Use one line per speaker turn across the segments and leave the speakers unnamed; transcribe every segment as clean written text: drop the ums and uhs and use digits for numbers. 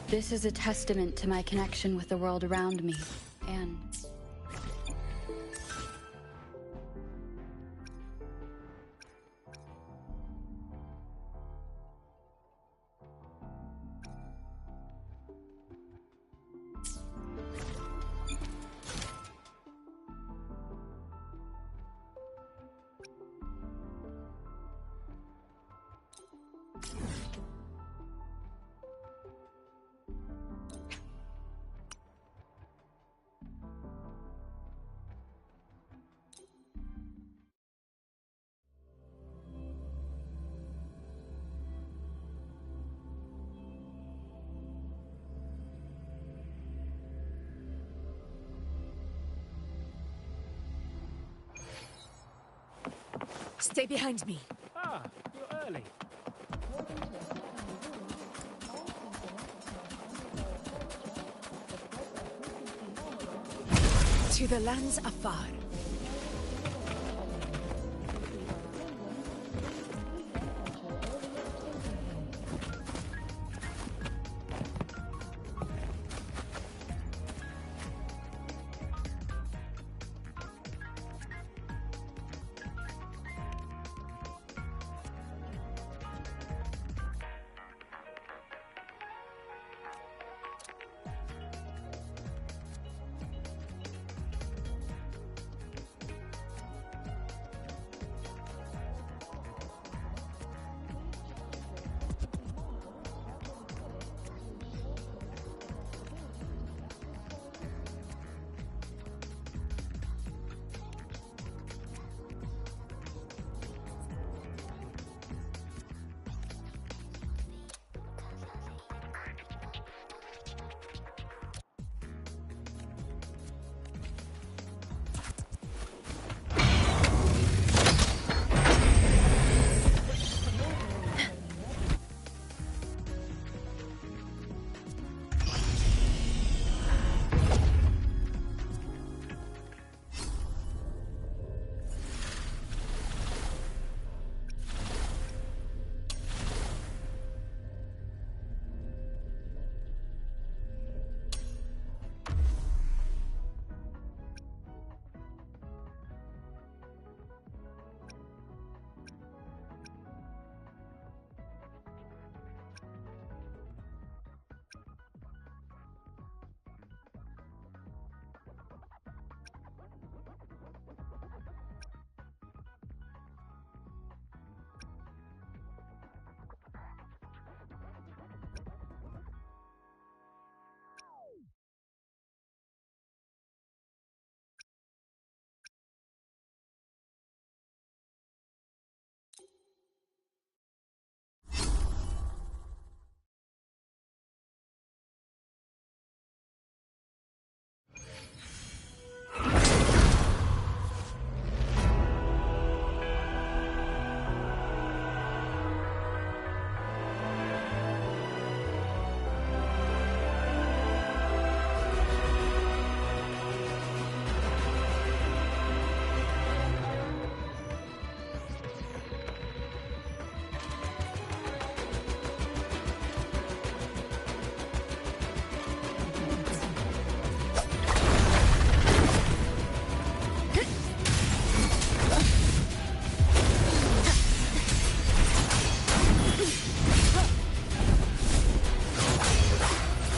This is a testament to my connection with the world around me, and...
Stay behind me.
Ah, you're early.
To the lands afar.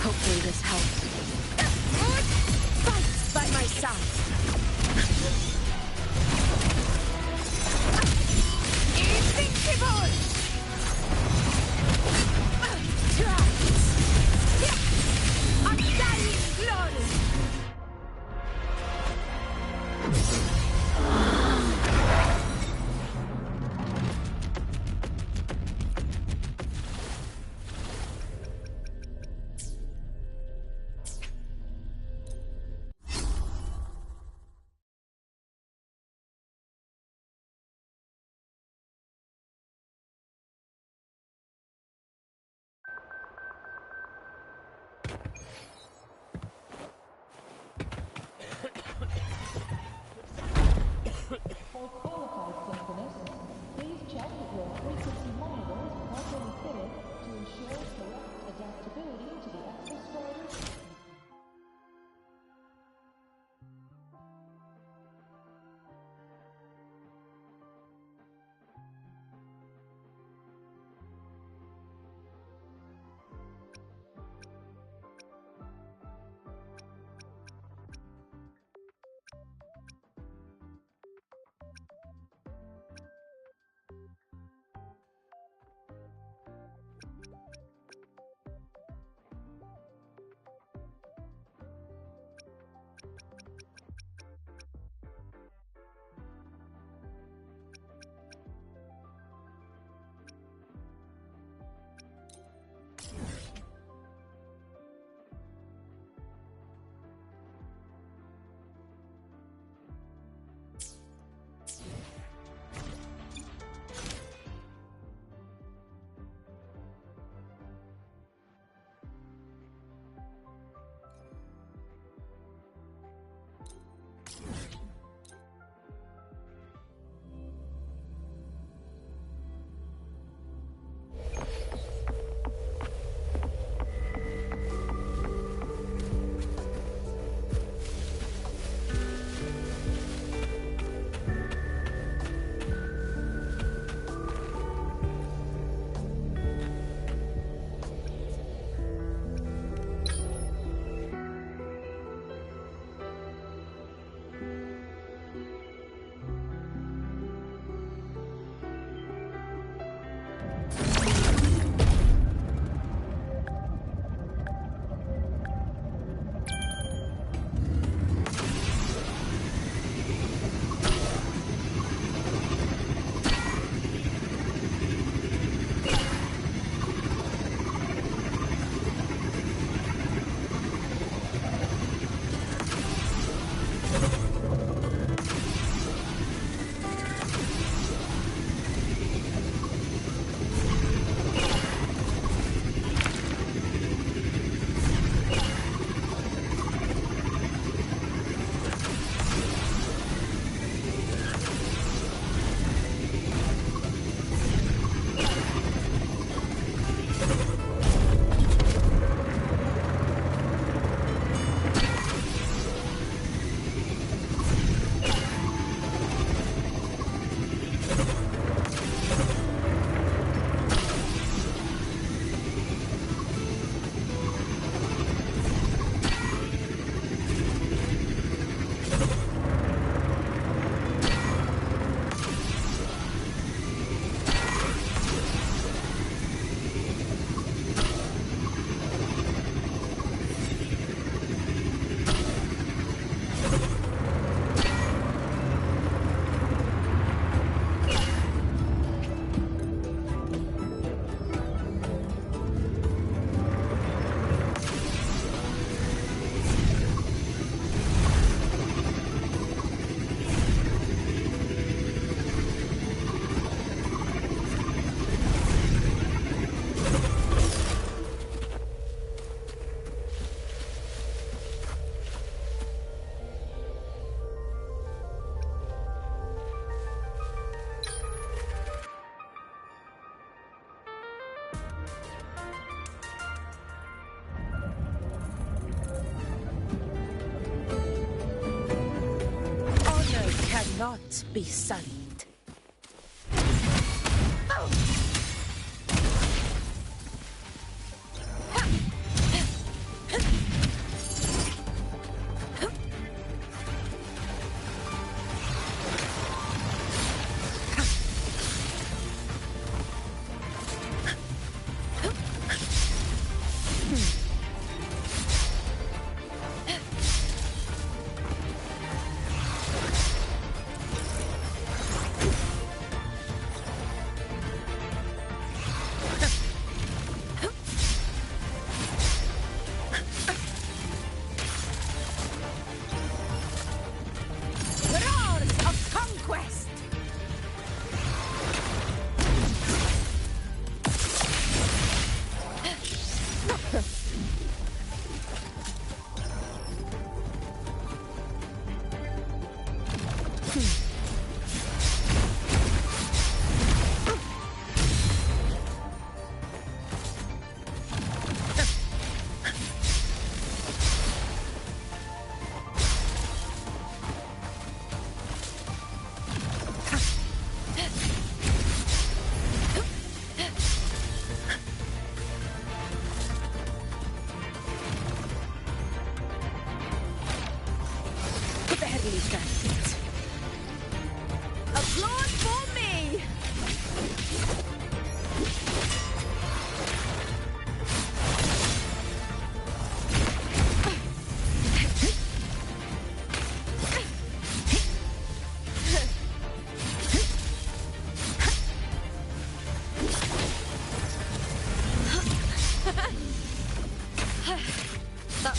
Hopefully this helps.
Fight by my side. Invincible! Undying glory!
For qualified synchronous, please check that your frequency monitor is properly fitted
Not be sullied.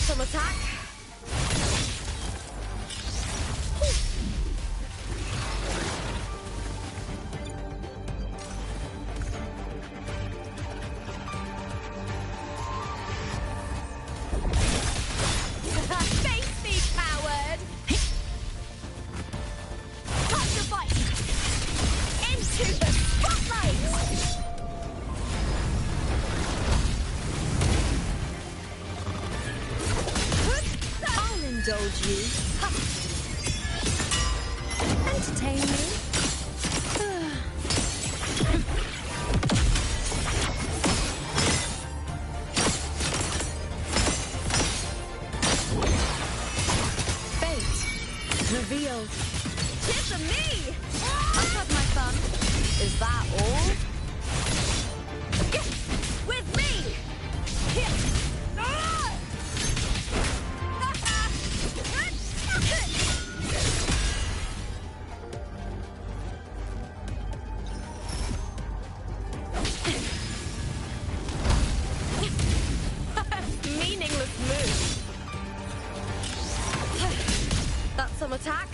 some attack. Face me, coward! Time to fight! Into the spotlight! I'll indulge you. Entertain me. Fate revealed. Tis of me! I've had my fun. Is that all? With me! Here! Meaningless move. That's some attack.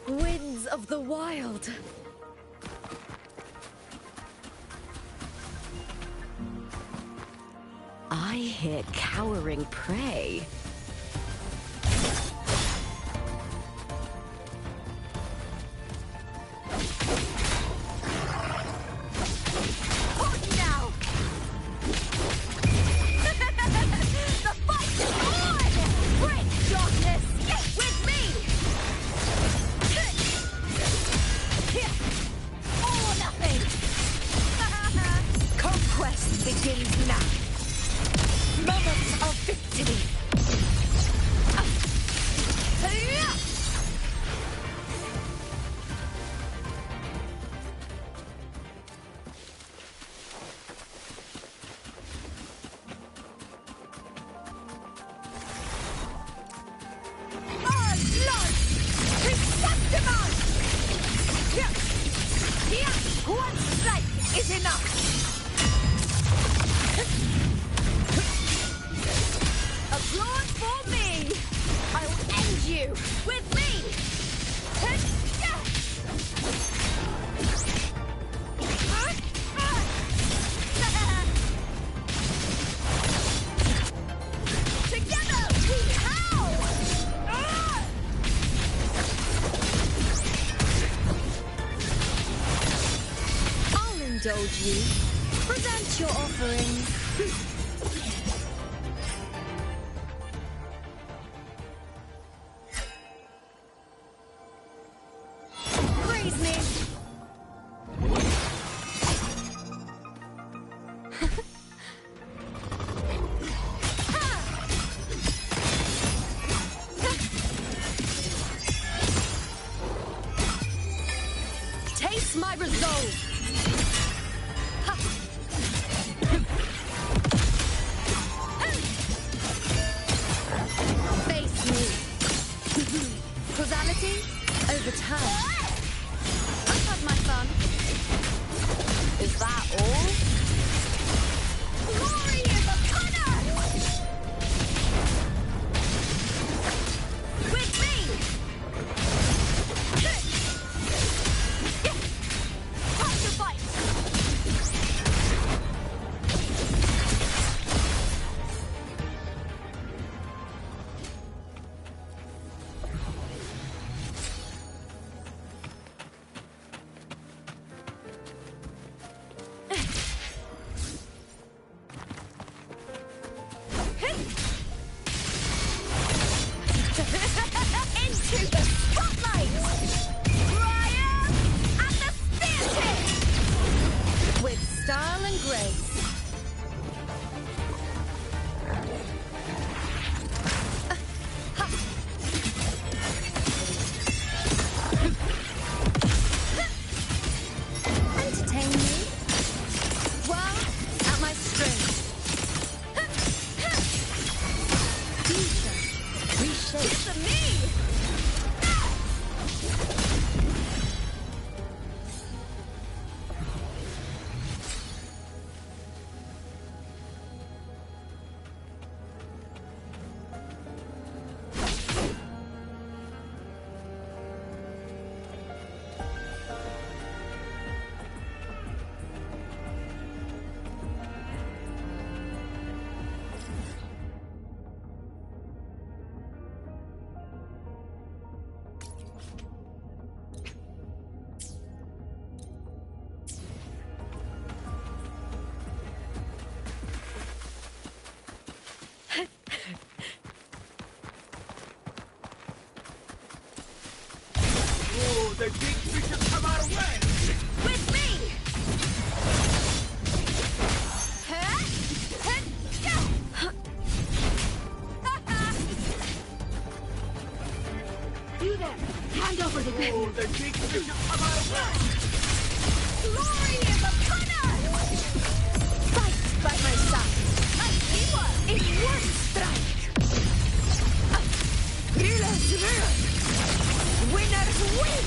Winds of the wild. I hear cowering prey. Hold now! The fight is on! Break darkness! With me! Or nothing! Conquest begins now. Moments of victory. Our blood! Receptimus! One strike is enough! Applaud for me! I'll end you with me! Together we howl! I'll indulge you. Present your offering. Praise me. Taste my resolve. Face me. Causality over time. I've had my fun. Is that all? Glory is upon us! With me! Time to fight!
think we should come our way?
With me!
You there! Hand over the gun!
Oh, they think we should come our way?
Glory is upon us! Fight by my side! Like teamwork! In one strike! Healers rule! Winners win!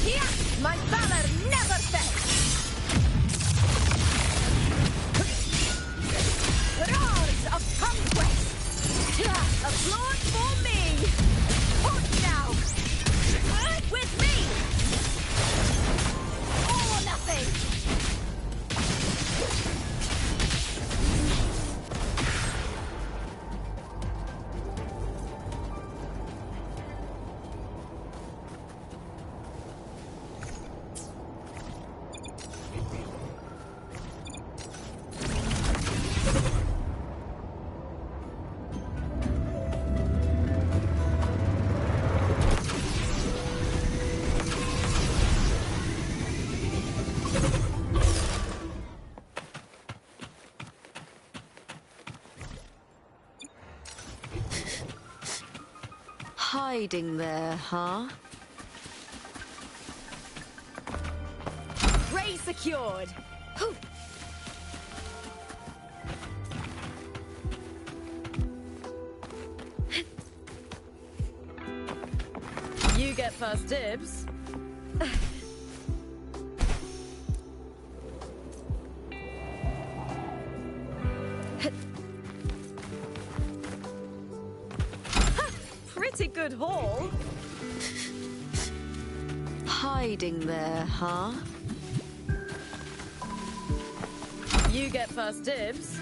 Yeah! My valor never fails! Roars of conquest! Applaud for me! Hold now! With me! All or nothing! Hiding there, huh? Ray secured! Whew. You get first dibs. Pretty good haul. Hiding there, huh? You get first dibs.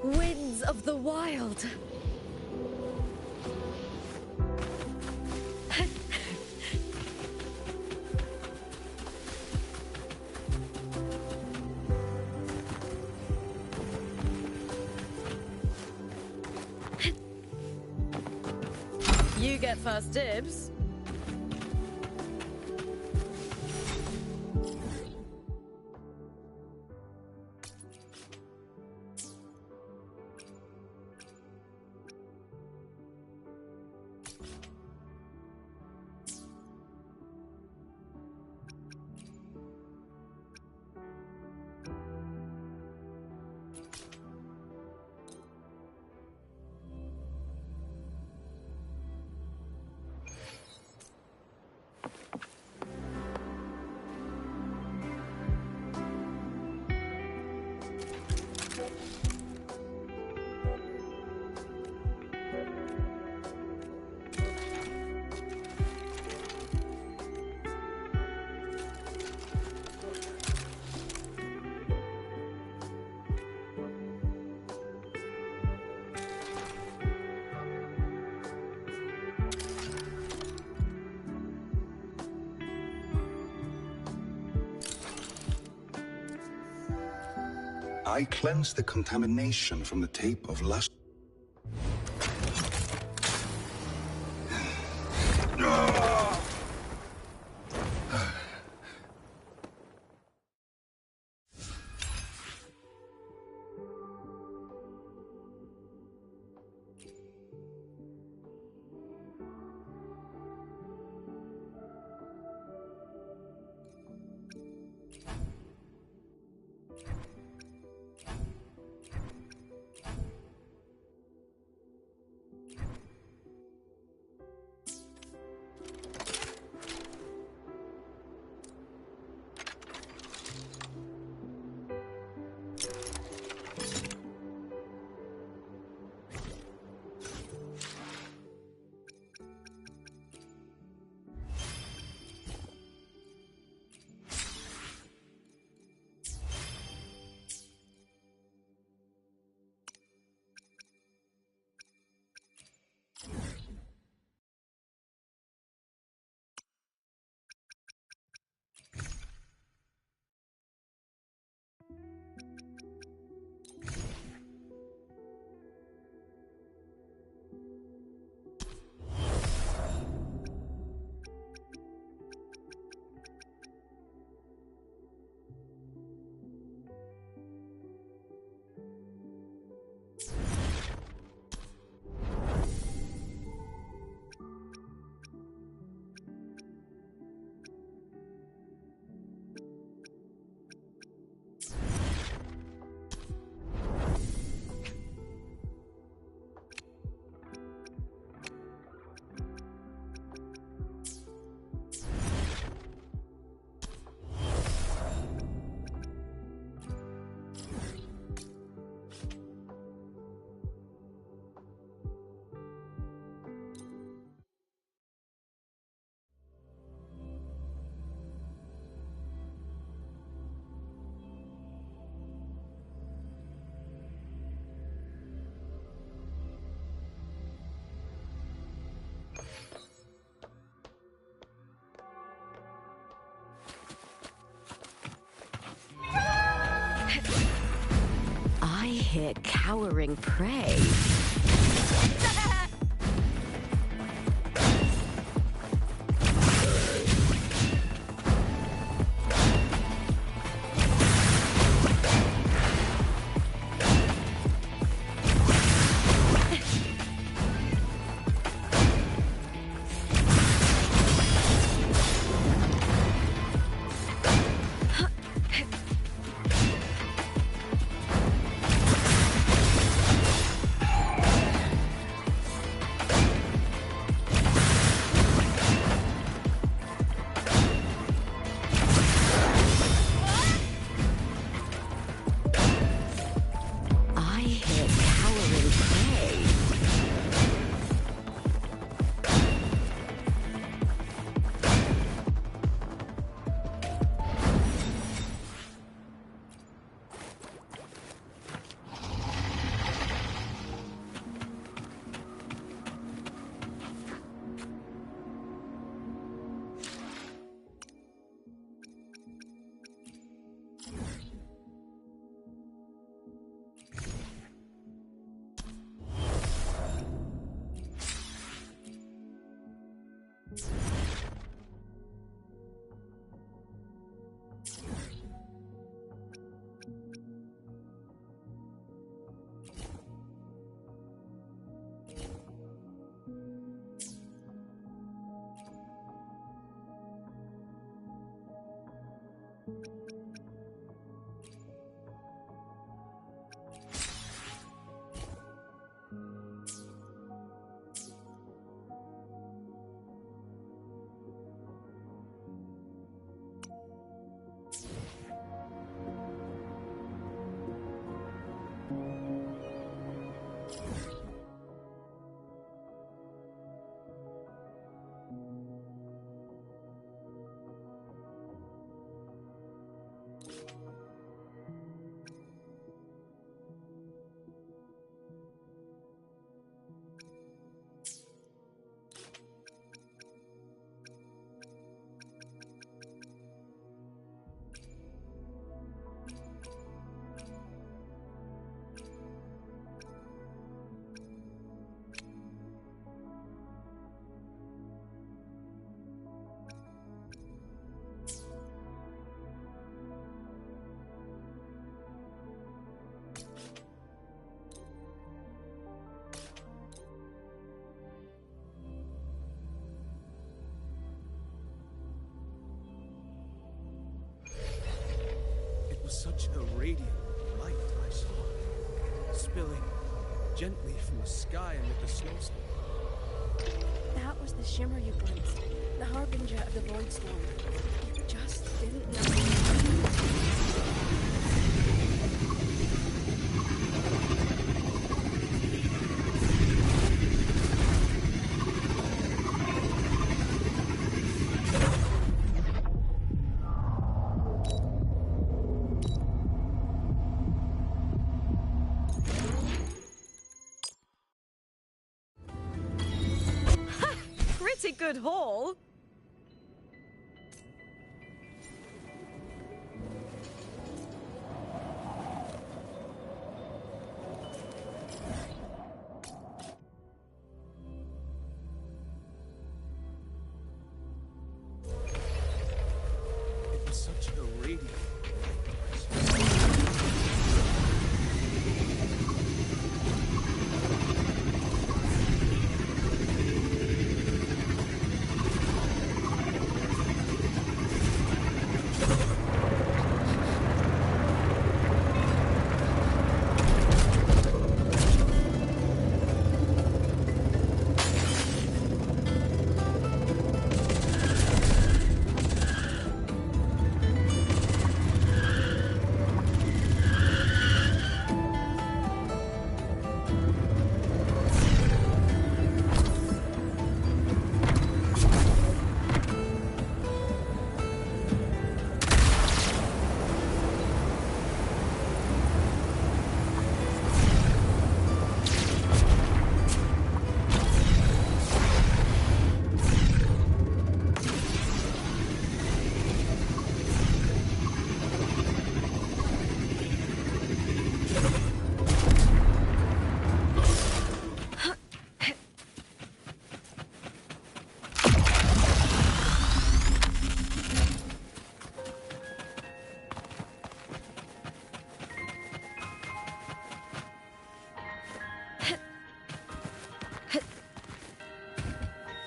Winds of the wild. You get first dibs.
I cleanse the contamination from the tape of lust.
I hit cowering prey.
spilling gently from the sky amid the snowstorm.
That was the shimmer you glimpsed, the harbinger of the void storm. You just didn't know.
Pretty good haul.
It was such a radiant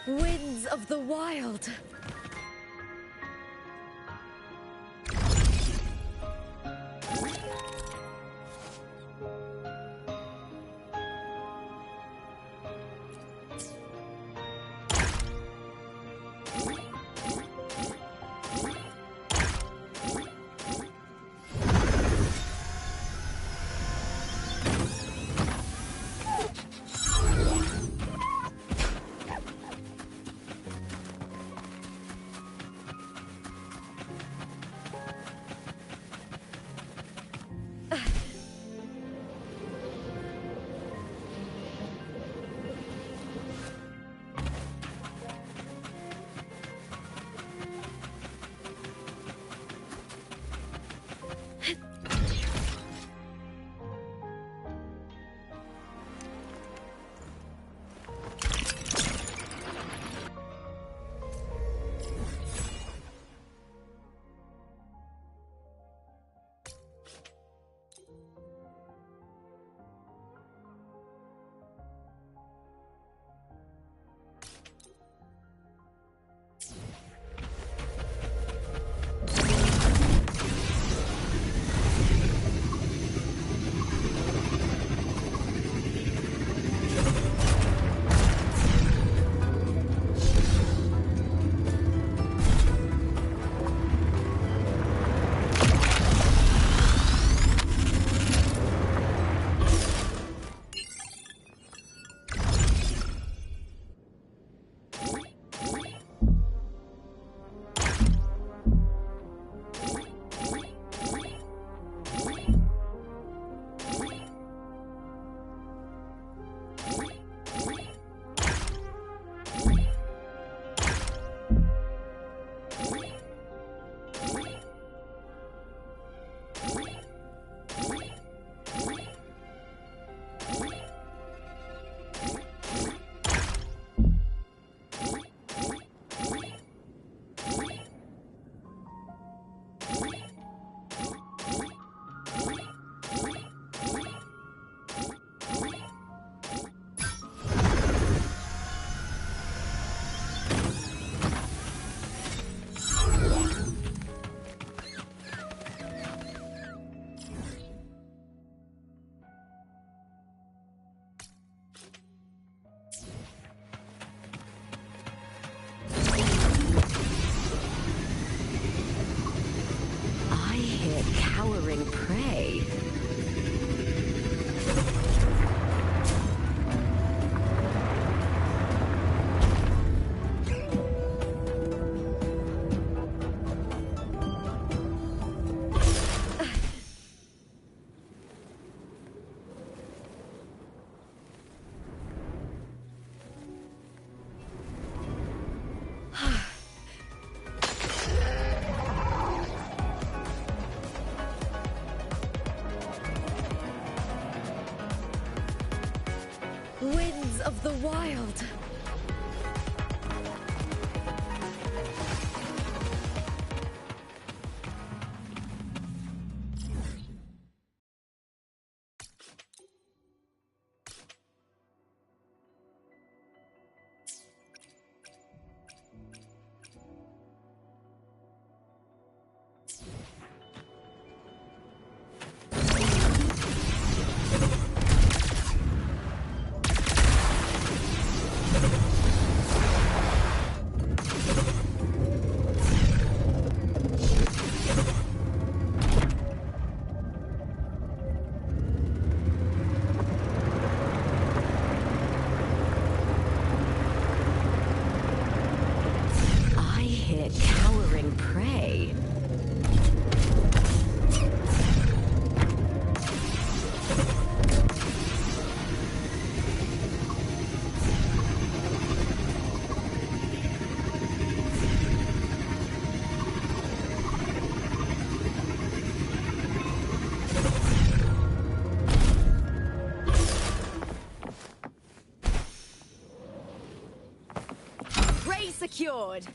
Winds of the wild.
hit cowering prey.
Winds of the wild.
I hit cowering prey.
Prey secured.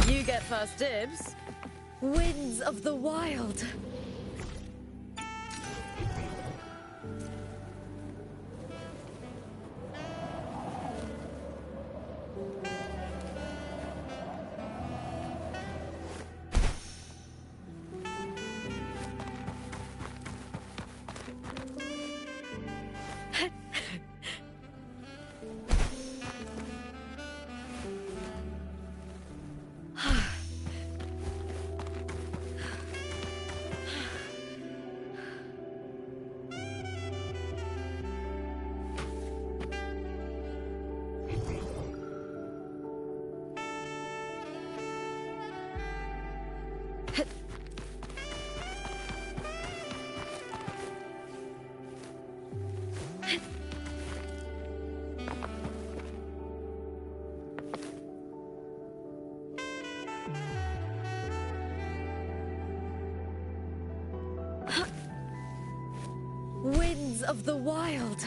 You get first dibs. Winds of the wild. Winds of the wild.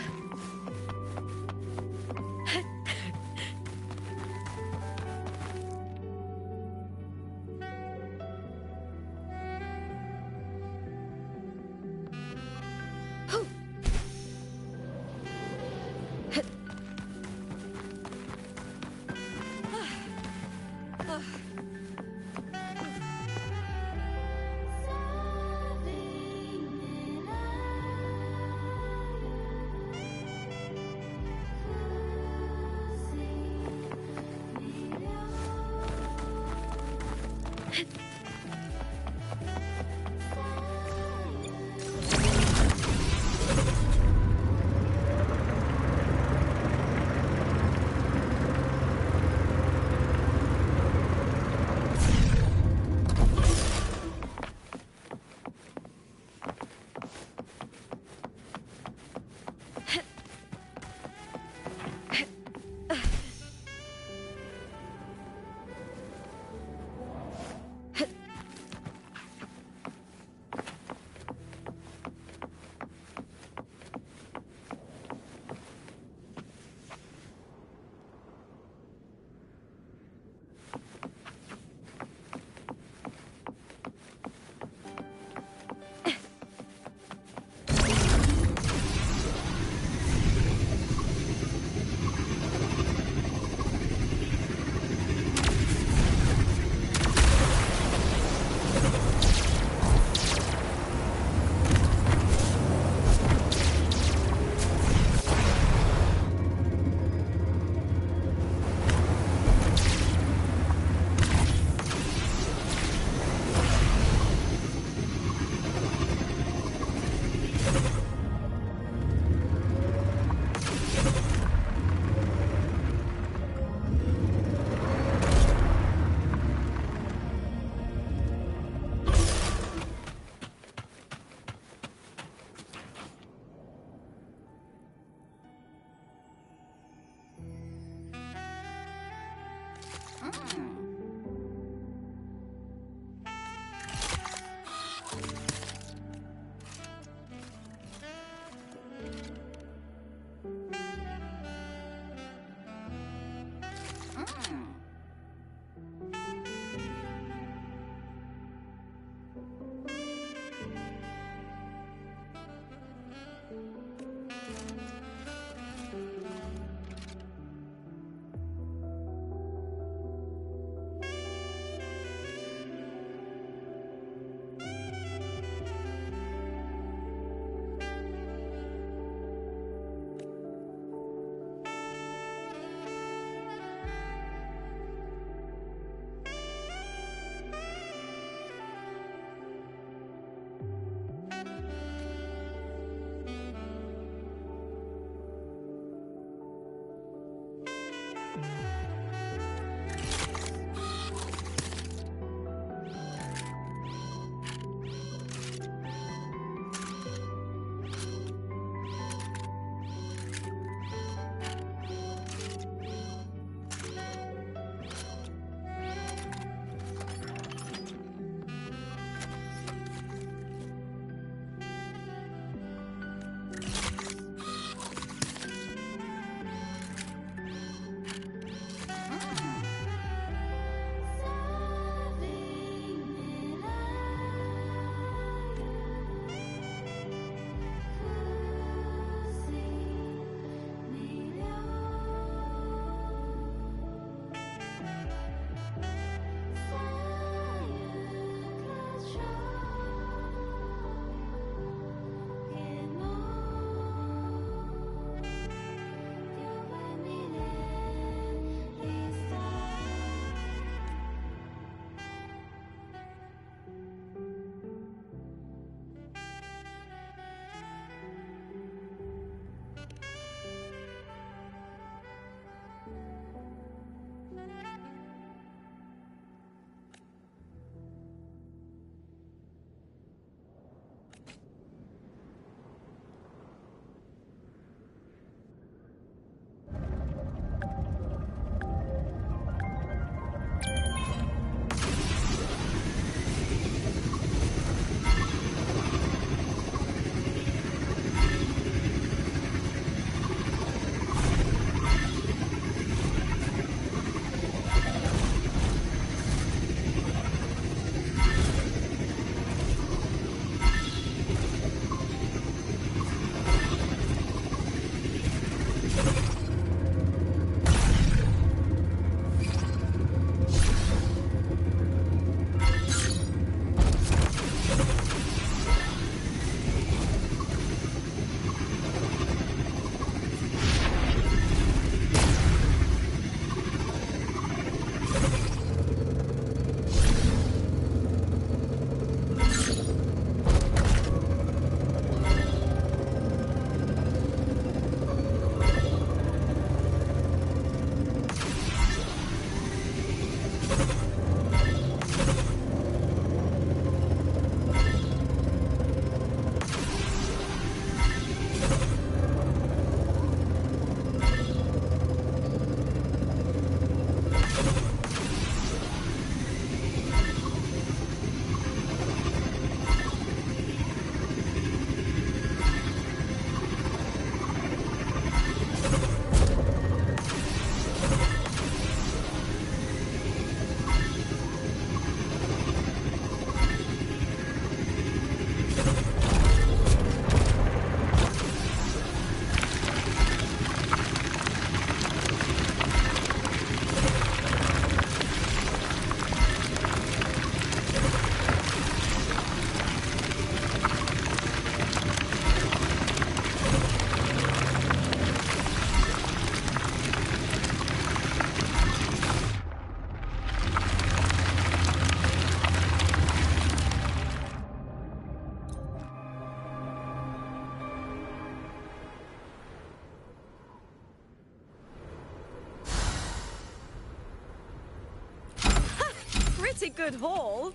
pretty good haul.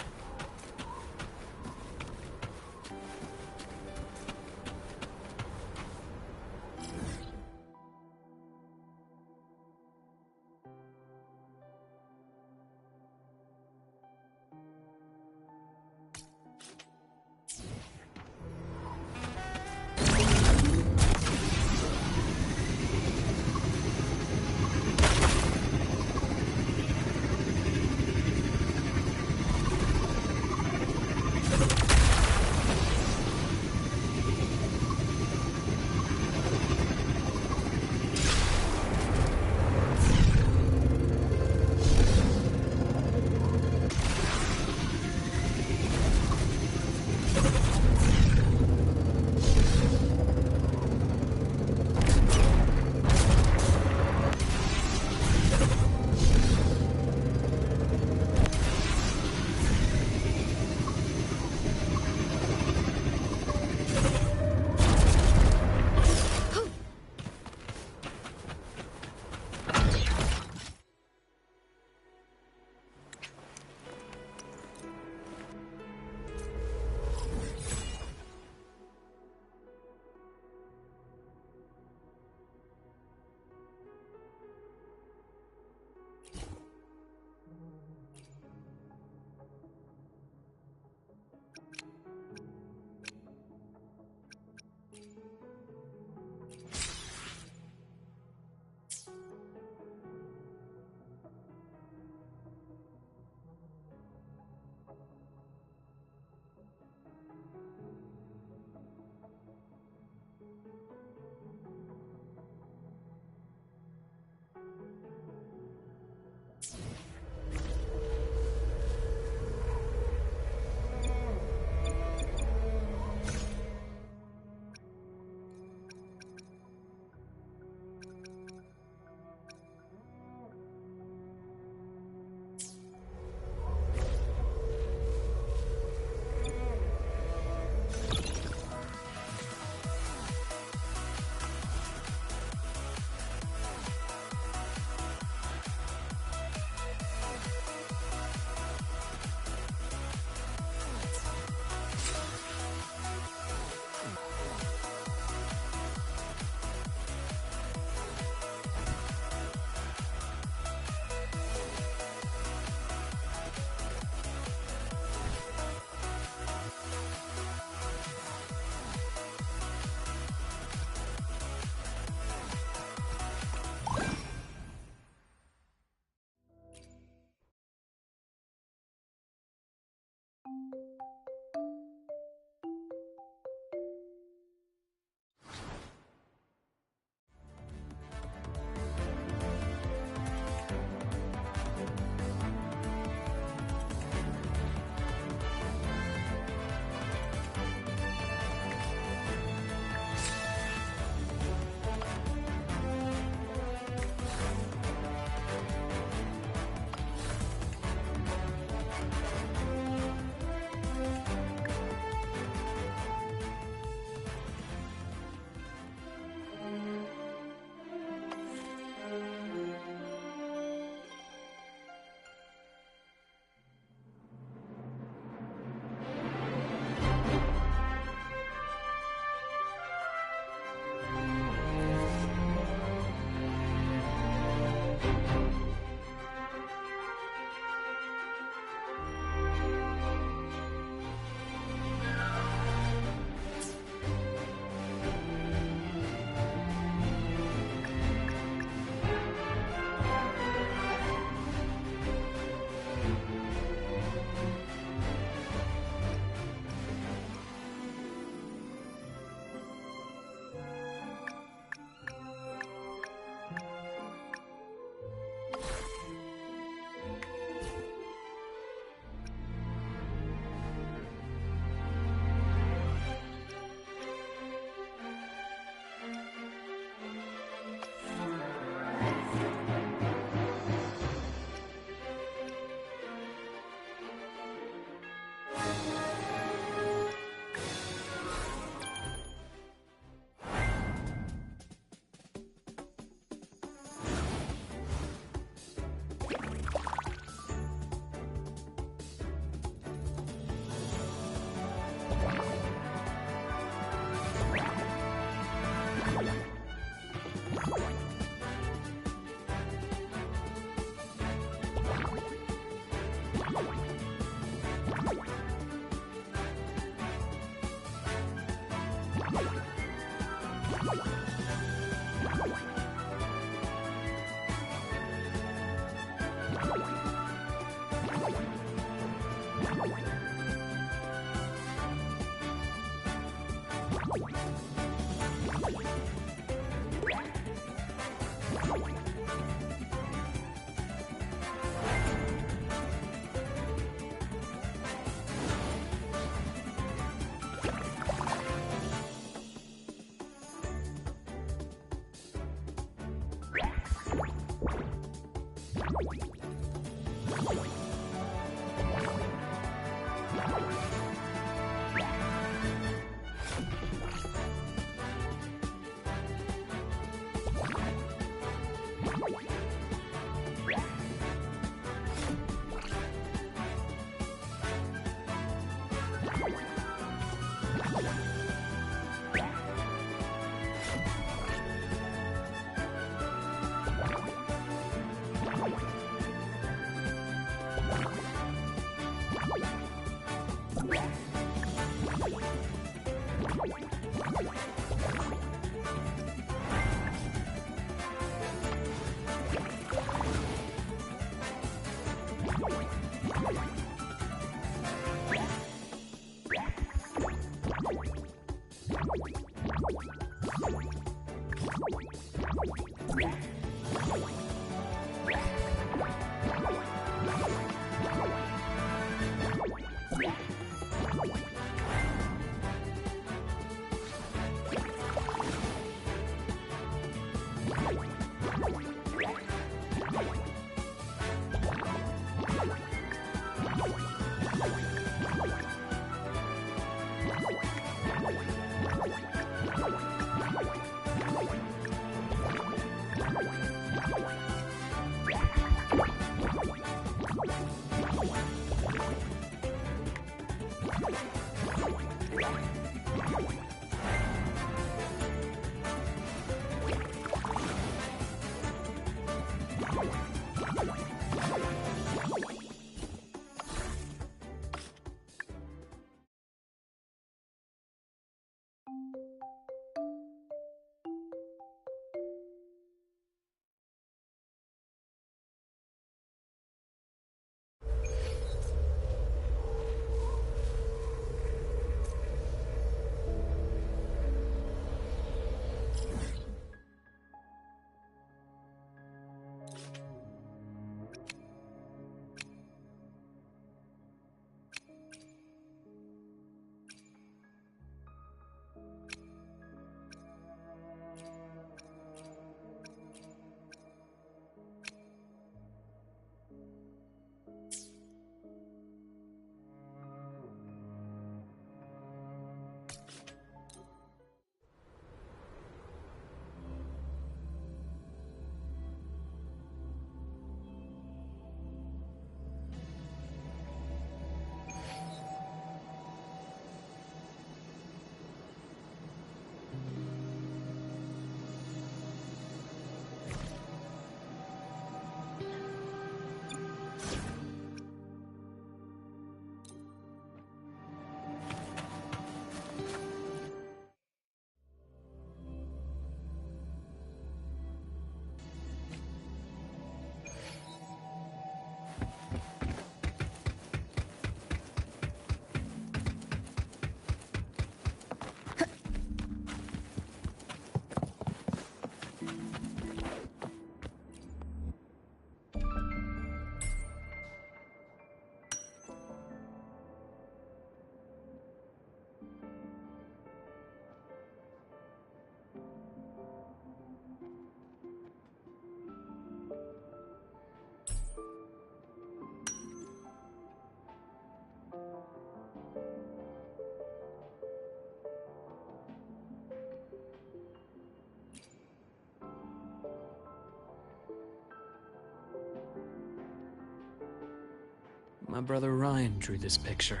My brother Ryan drew this picture.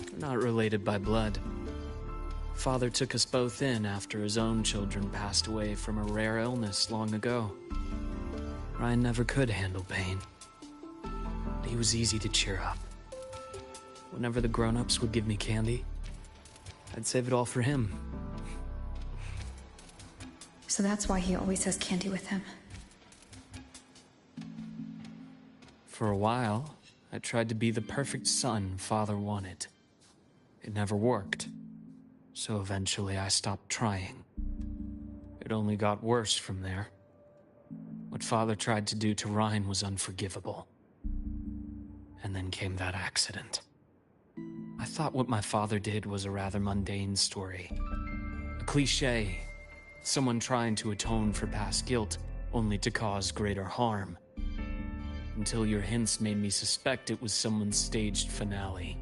We're not related by blood. Father took us both in after his own children passed away from a rare illness long ago. Ryan never could handle pain. He was easy to cheer up. whenever the grown-ups would give me candy, I'd save it all for him.
So that's why he always has candy with him.
For a while, I tried to be the perfect son Father wanted. It never worked, so eventually I stopped trying. It only got worse from there. What Father tried to do to Ryan was unforgivable. And then came that accident. I thought what my father did was a rather mundane story. A cliché. Someone trying to atone for past guilt, only to cause greater harm. Until your hints made me suspect it was someone's staged finale.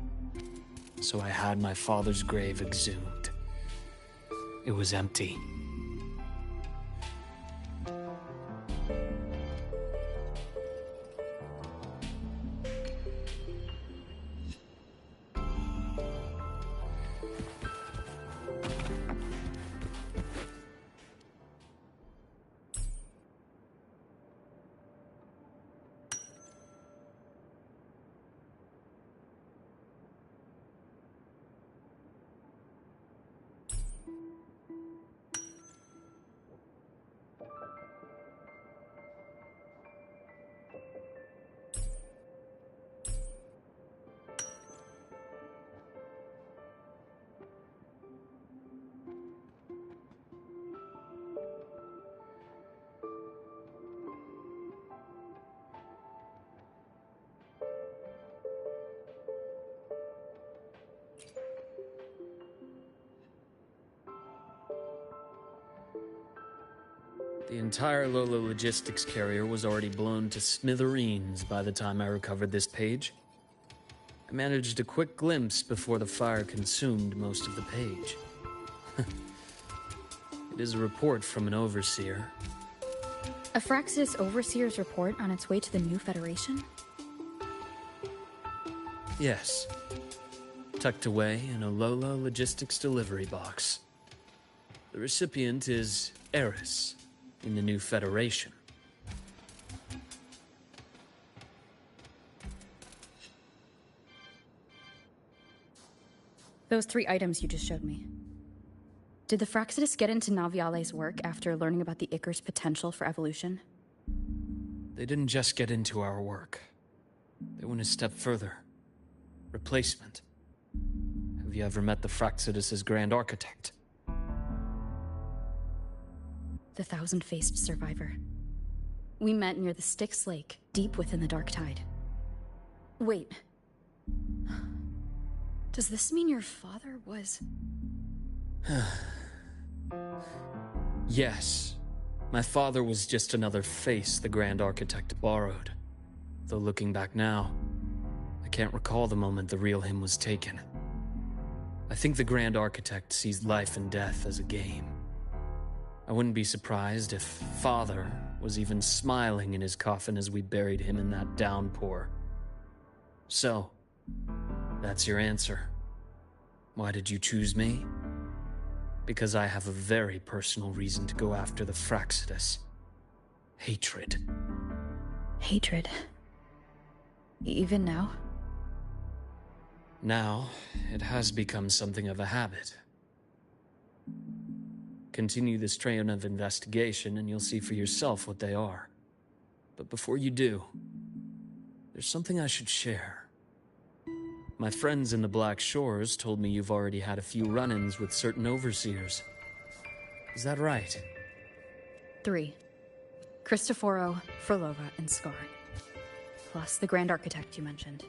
So I had my father's grave exhumed. It was empty. The entire Lola logistics carrier was already blown to smithereens by the time I recovered this page. I managed a quick glimpse before the fire consumed most of the page. It is a report from an overseer.
A Fraxis Overseer's report on its way to the new Federation?
Yes. Tucked away in a Lola logistics delivery box. The recipient is Eris, in the new Federation.
Those 3 items you just showed me. Did the Fraxidus get into Naviale's work after learning about the Icar's potential for evolution?
They didn't just get into our work. They went a step further. Replacement. Have you ever met the Fraxidus' Grand Architect?
The thousand-faced survivor. We met near the Styx Lake, deep within the Dark Tide. Wait. Does this mean your father was...
Yes. My father was just another face the Grand Architect borrowed. Though looking back now, I can't recall the moment the real him was taken. I think the Grand Architect sees life and death as a game. I wouldn't be surprised if Father was even smiling in his coffin as we buried him in that downpour. So, that's your answer. Why did you choose me? Because I have a very personal reason to go after the Fraxidus. Hatred.
Hatred. Even now?
Now, it has become something of a habit. Continue this train of investigation and you'll see for yourself what they are. But before you do, there's something I should share. My friends in the Black Shores told me you've already had a few run-ins with certain overseers. Is that right?
3. Cristoforo, Frolova, and Scar. Plus the Grand Architect you mentioned.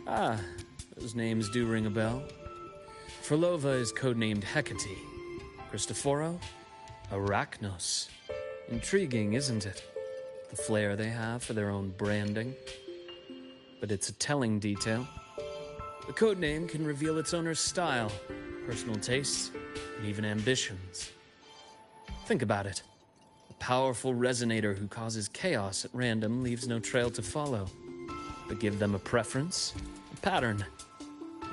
Ah, those names do ring a bell. Frolova is codenamed Hecate. Cristoforo? Arachnos. Intriguing, isn't it? The flair they have for their own branding. But it's a telling detail. The codename can reveal its owner's style, personal tastes, and even ambitions. Think about it. A powerful resonator who causes chaos at random leaves no trail to follow. But give them a preference, a pattern.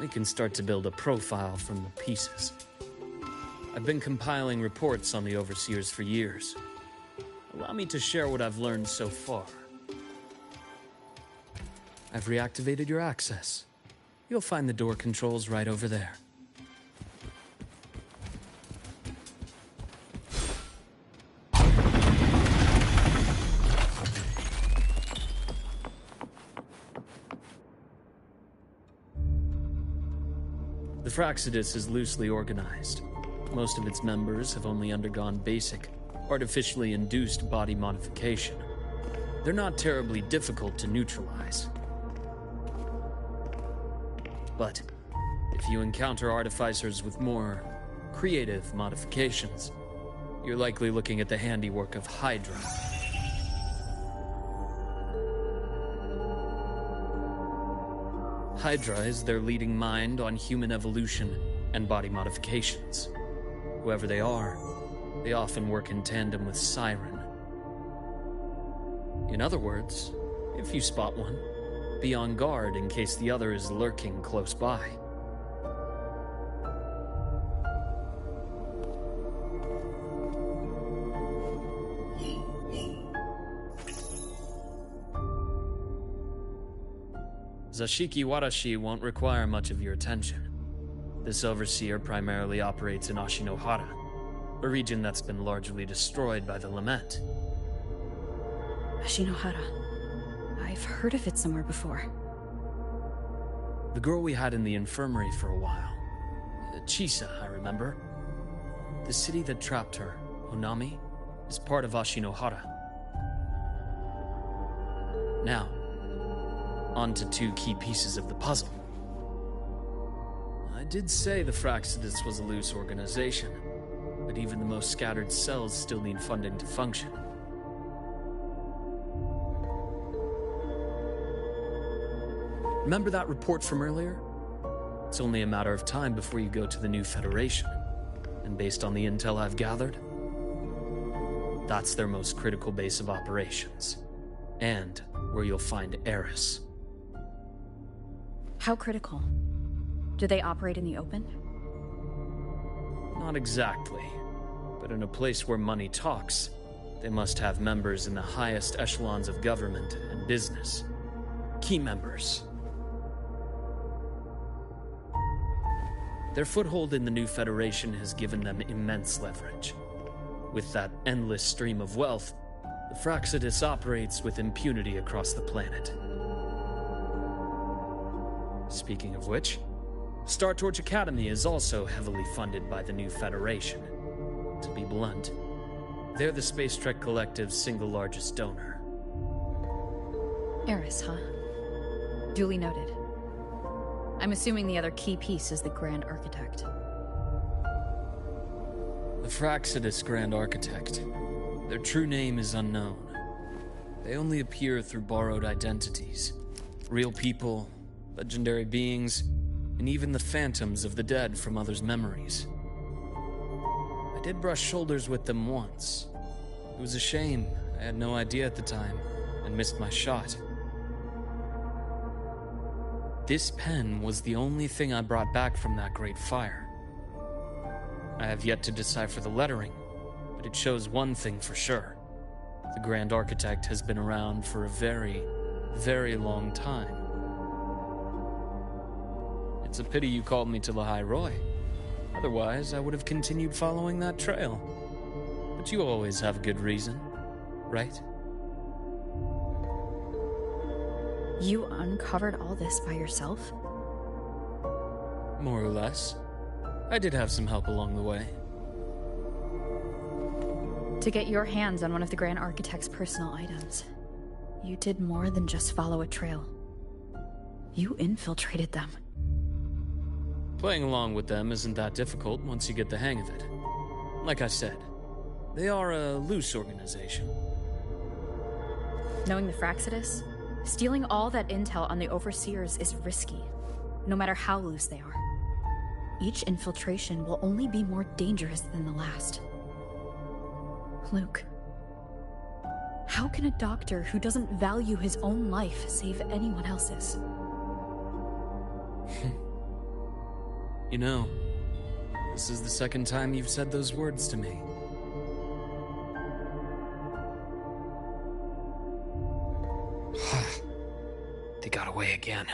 We can start to build a profile from the pieces. I've been compiling reports on the Overseers for years. Allow me to share what I've learned so far. I've reactivated your access. You'll find the door controls right over there. The Fraxidus is loosely organized. Most of its members have only undergone basic, artificially induced body modification. They're not terribly difficult to neutralize. But if you encounter artificers with more creative modifications, you're likely looking at the handiwork of Hydra. Hydra is their leading mind on human evolution and body modifications. Whoever they are, they often work in tandem with Siren. In other words, if you spot one, be on guard in case the other is lurking close by. Zashiki Warashi won't require much of your attention. This overseer primarily operates in Ashinohara, a region that's been largely destroyed by the Lament.
Ashinohara. I've heard of it somewhere before.
The girl we had in the infirmary for a while. Chisa, I remember. The city that trapped her, Onami, is part of Ashinohara. Now, on to two key pieces of the puzzle. I did say the Fraxidus was a loose organization, but even the most scattered cells still need funding to function. Remember that report from earlier? It's only a matter of time before you go to the new Federation. And based on the intel I've gathered, that's their most critical base of operations. And where you'll find Eris.
How critical? Do they operate in the open?
Not exactly. But in a place where money talks, they must have members in the highest echelons of government and business. Key members. Their foothold in the new Federation has given them immense leverage. With that endless stream of wealth, the Fraxidus operates with impunity across the planet. Speaking of which, Star Torch Academy is also heavily funded by the new Federation. To be blunt, they're the Space Trek Collective's single largest donor.
Eris, huh? Duly noted. I'm assuming the other key piece is the Grand Architect.
The Fraxidus Grand Architect. Their true name is unknown. They only appear through borrowed identities. Real people, legendary beings, and even the phantoms of the dead from others' memories. I did brush shoulders with them once. It was a shame. I had no idea at the time, and missed my shot. This pen was the only thing I brought back from that great fire. I have yet to decipher the lettering, but it shows one thing for sure. The Grand Architect has been around for a very, very long time. It's a pity you called me to Lahai Roy. Otherwise, I would have continued following that trail. But you always have a good reason, right?
You uncovered all this by yourself?
More or less. I did have some help along the way.
To get your hands on one of the Grand Architect's personal items, you did more than just follow a trail. You infiltrated them.
Playing along with them isn't that difficult once you get the hang of it. Like I said, they are a loose organization.
Knowing the Fraxidus, stealing all that intel on the Overseers is risky, no matter how loose they are. Each infiltration will only be more dangerous than the last. Luke, how can a doctor who doesn't value his own life save anyone else's?
You know, this is the second time you've said those words to me. They got away again.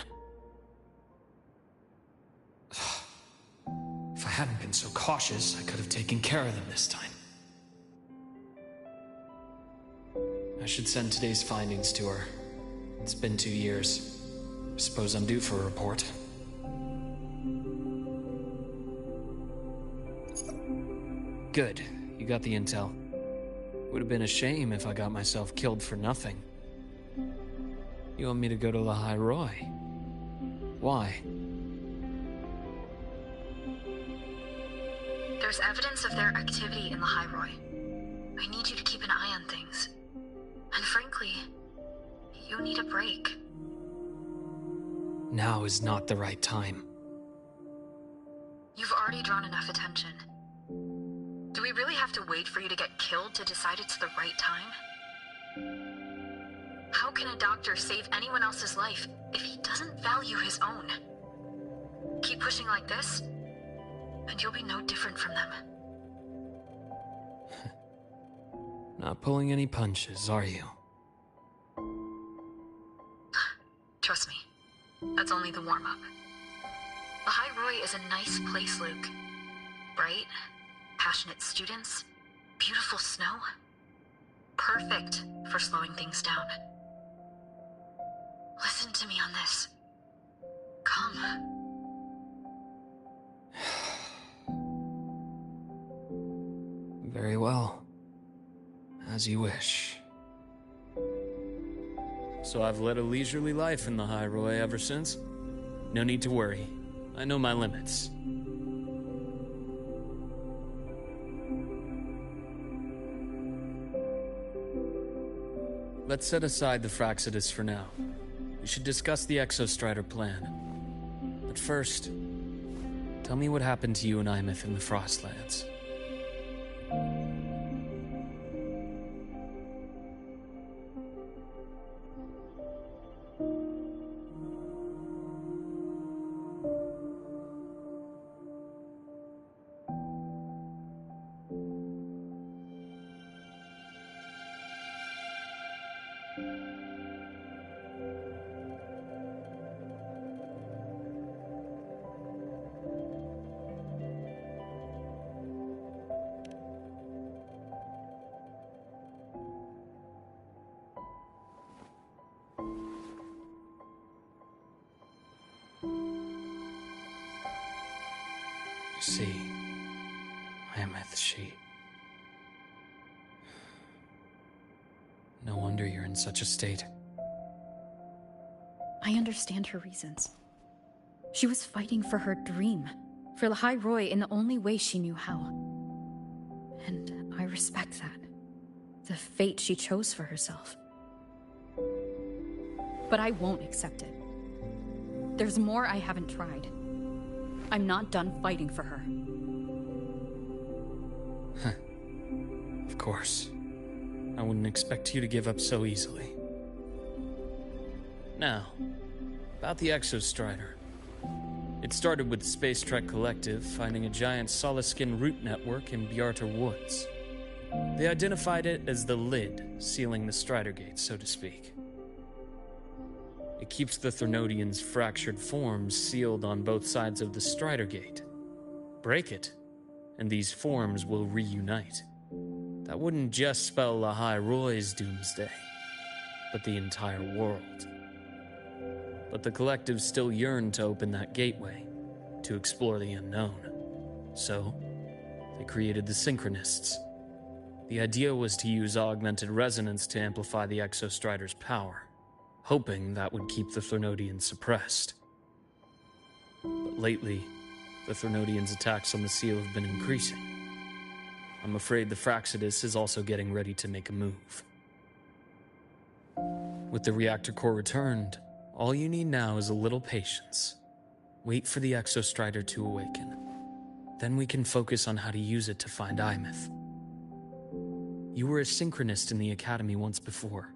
hadn't been so cautious, I could have taken care of them this time. I should send today's findings to her. It's been 2 years. I suppose I'm due for a report. Good. You got the intel. Would have been a shame if I got myself killed for nothing. You want me to go to Lahai Roy? Why?
There's evidence of their activity in Lahai Roy. I need you to keep an eye on things. And frankly, you need a break.
Now is not the right time.
You've already drawn enough attention. Do we really have to wait for you to get killed to decide it's the right time? How can a doctor save anyone else's life if he doesn't value his own? Keep pushing like this, and you'll be no different from them.
Not pulling any punches, are you?
Trust me, that's only the warm-up. Lahai Roy is a nice place, Luke. Bright, passionate students, beautiful snow. Perfect for slowing things down. Listen to me on this. Come.
Very well. As you wish. So I've led a leisurely life in the High Roy ever since. No need to worry. I know my limits. Let's set aside the Fraxidus for now. We should discuss the Exostrider plan. But first, tell me what happened to you and Imeth in the Frostlands. See, Imeth, she... No wonder you're in such a state.
I understand her reasons. She was fighting for her dream, for Lahai Roy in the only way she knew how. And I respect that. The fate she chose for herself. But I won't accept it. There's more I haven't tried. I'm not done fighting for her.
Of course. I wouldn't expect you to give up so easily. Now, about the Exostrider. It started with the Space Trek Collective finding a giant Solaskin root network in Bjartar Woods. They identified it as the lid, sealing the Strider Gate, so to speak. It keeps the Thernodians' fractured forms sealed on both sides of the Strider Gate. Break it, and these forms will reunite. That wouldn't just spell Lahai Roy's doomsday, but the entire world. But the Collective still yearned to open that gateway, to explore the unknown. So, they created the Synchronists. The idea was to use augmented resonance to amplify the Exostrider's power, hoping that would keep the Thernodians suppressed. But lately, the Thernodians' attacks on the seal have been increasing. I'm afraid the Fraxidus is also getting ready to make a move. With the reactor core returned, all you need now is a little patience. Wait for the Exostrider to awaken. Then we can focus on how to use it to find Imeth. You were a synchronist in the Academy once before.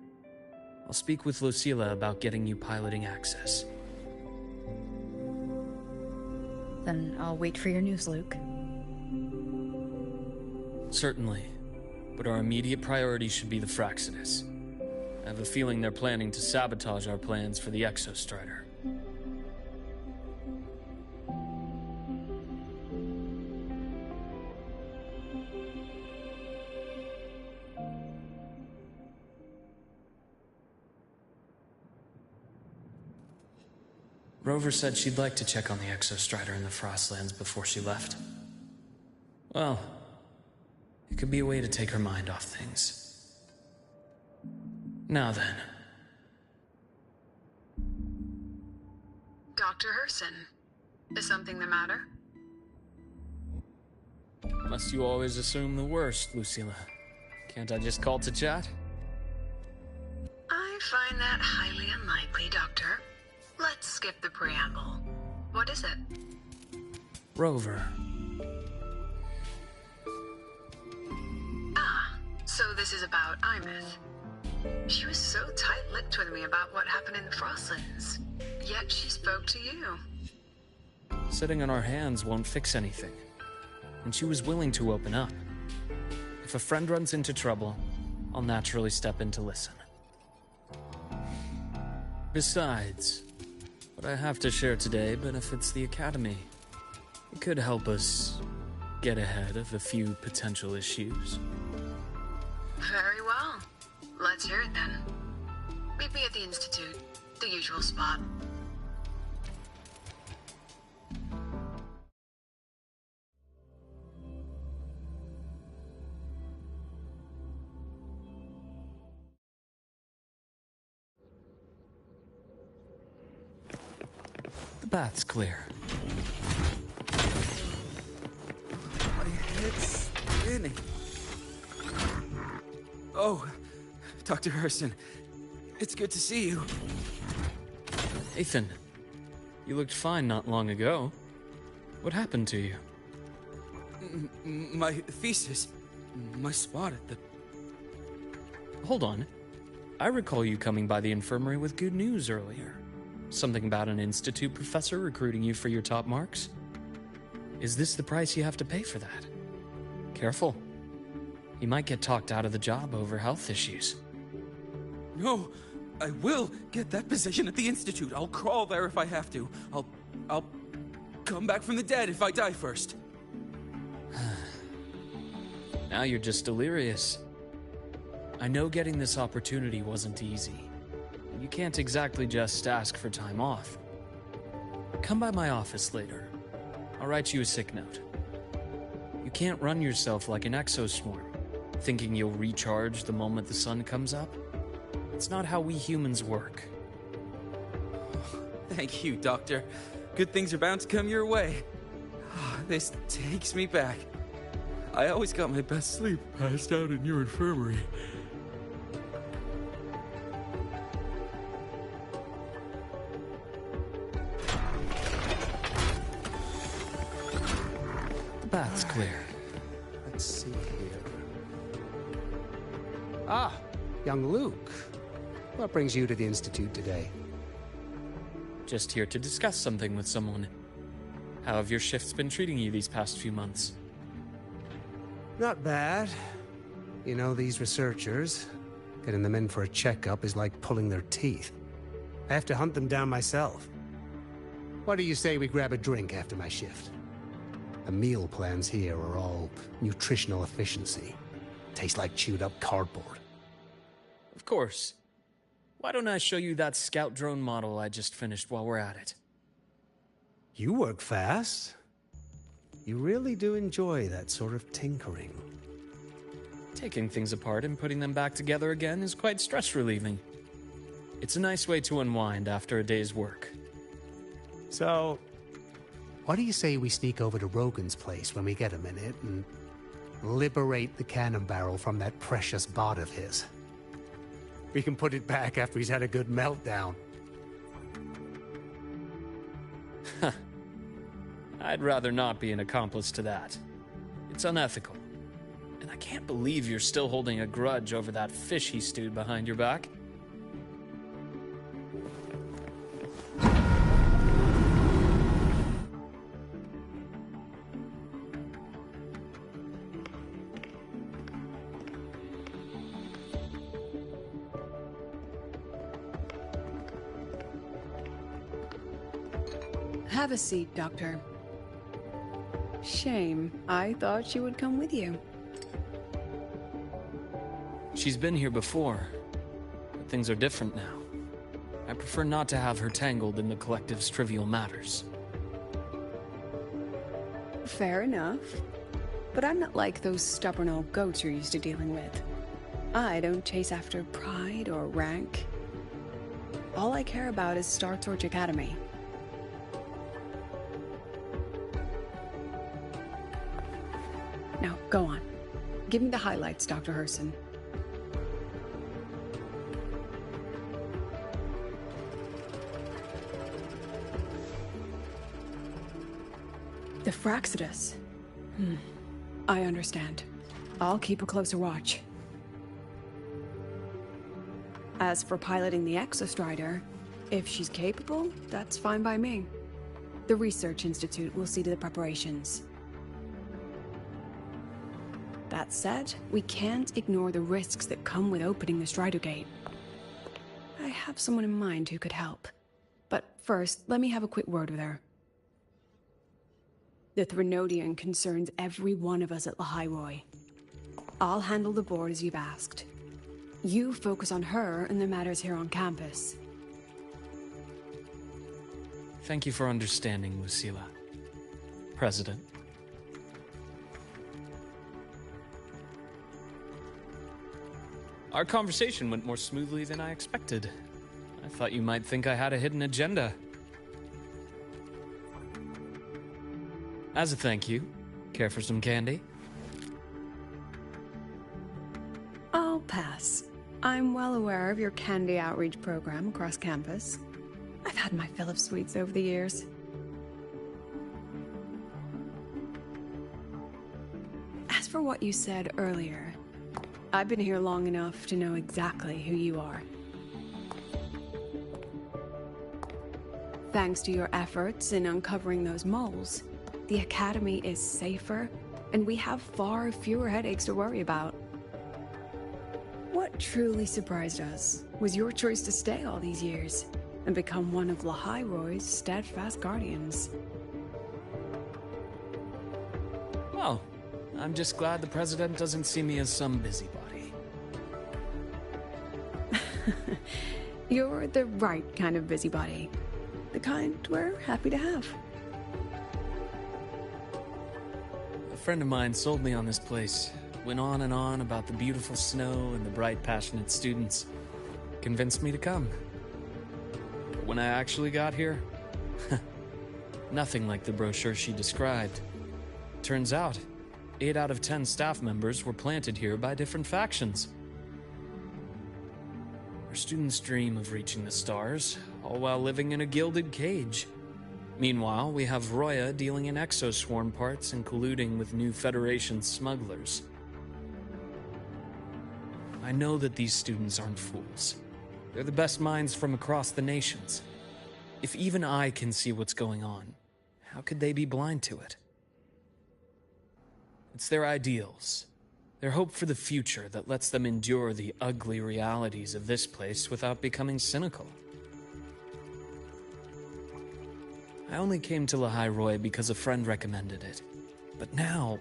I'll speak with Lucilla about getting you piloting access.
Then I'll wait for your news, Luke.
Certainly, but our immediate priority should be the Fraxidus. I have a feeling they're planning to sabotage our plans for the Exostrider. Rover said she'd like to check on the Exostrider in the Frostlands before she left. Well, it could be a way to take her mind off things. Now then.
Dr. Herson, is something the matter?
Must you always assume the worst, Lucilla? Can't I just call to chat?
I find that highly unlikely, Doctor. Let's skip the preamble. What is it?
Rover.
Ah, so this is about Imeth. She was so tight-lipped with me about what happened in the Frostlands, yet she spoke to you.
Sitting on our hands won't fix anything, and she was willing to open up. If a friend runs into trouble, I'll naturally step in to listen. Besides, what I have to share today benefits the Academy. It could help us get ahead of a few potential issues.
Very well. Let's hear it then. Meet me at the Institute, the usual spot.
The bath's clear.
My head's spinning. Oh, Dr. Herson, it's good to see you.
Ethan, you looked fine not long ago. What happened to you?
My thesis, my spot at the...
Hold on. I recall you coming by the infirmary with good news earlier. Something about an institute professor recruiting you for your top marks? Is this the price you have to pay for that? Careful. You might get talked out of the job over health issues.
No, I will get that position at the Institute. I'll crawl there if I have to. I'll come back from the dead if I die first.
Now you're just delirious. I know getting this opportunity wasn't easy. You can't exactly just ask for time off. Come by my office later. I'll write you a sick note. You can't run yourself like an exoswarm, thinking you'll recharge the moment the sun comes up. It's not how we humans work.
Thank you, Doctor. Good things are bound to come your way. This takes me back. I always got my best sleep passed out in your infirmary.
The bath's clear.
Let's see here. Ah, young Luke. What brings you to the Institute today?
Just here to discuss something with someone. How have your shifts been treating you these past few months?
Not bad. You know, these researchers, getting them in for a checkup is like pulling their teeth. I have to hunt them down myself. What do you say we grab a drink after my shift? The meal plans here are all nutritional efficiency. Taste like chewed up cardboard.
Of course. Why don't I show you that scout drone model I just finished while we're at it?
You work fast. You really do enjoy that sort of tinkering.
Taking things apart and putting them back together again is quite stress-relieving. It's a nice way to unwind after a day's work.
So, what do you say we sneak over to Rogan's place when we get a minute and liberate the cannon barrel from that precious bot of his? We can put it back after he's had a good meltdown.
I'd rather not be an accomplice to that. It's unethical. And I can't believe you're still holding a grudge over that fish he stewed behind your back.
Have a seat, Doctor. Shame. I thought she would come with you.
She's been here before, but things are different now. I prefer not to have her tangled in the collective's trivial matters.
Fair enough. But I'm not like those stubborn old goats you're used to dealing with. I don't chase after pride or rank. All I care about is Star Torch Academy. Now, go on. Give me the highlights, Dr. Herson. The Fraxidus. I understand. I'll keep a closer watch. As for piloting the Exostrider, if she's capable, that's fine by me. The Research Institute will see to the preparations. That said, we can't ignore the risks that come with opening the Strider Gate. I have someone in mind who could help. But first, let me have a quick word with her. The Threnodian concerns every one of us at Lahairoi. I'll handle the board as you've asked. You focus on her and the matters here on campus.
Thank you for understanding, Lucilla. President. Our conversation went more smoothly than I expected. I thought you might think I had a hidden agenda. As a thank you, care for some candy?
I'll pass. I'm well aware of your candy outreach program across campus. I've had my fill of sweets over the years. As for what you said earlier, I've been here long enough to know exactly who you are. Thanks to your efforts in uncovering those moles, the Academy is safer, and we have far fewer headaches to worry about. What truly surprised us was your choice to stay all these years and become one of Lahairoi's steadfast guardians.
Well, I'm just glad the President doesn't see me as some busybody.
You're the right kind of busybody. The kind we're happy to have.
A friend of mine sold me on this place. Went on and on about the beautiful snow and the bright, passionate students. Convinced me to come. But when I actually got here, nothing like the brochure she described. Turns out, 8 out of 10 staff members were planted here by different factions. Our students dream of reaching the stars, all while living in a gilded cage. Meanwhile, we have Roya dealing in exoswarm parts and colluding with new Federation smugglers. I know that these students aren't fools. They're the best minds from across the nations. If even I can see what's going on, how could they be blind to it? It's their ideals, their hope for the future that lets them endure the ugly realities of this place without becoming cynical. I only came to Lahairoi because a friend recommended it. But now...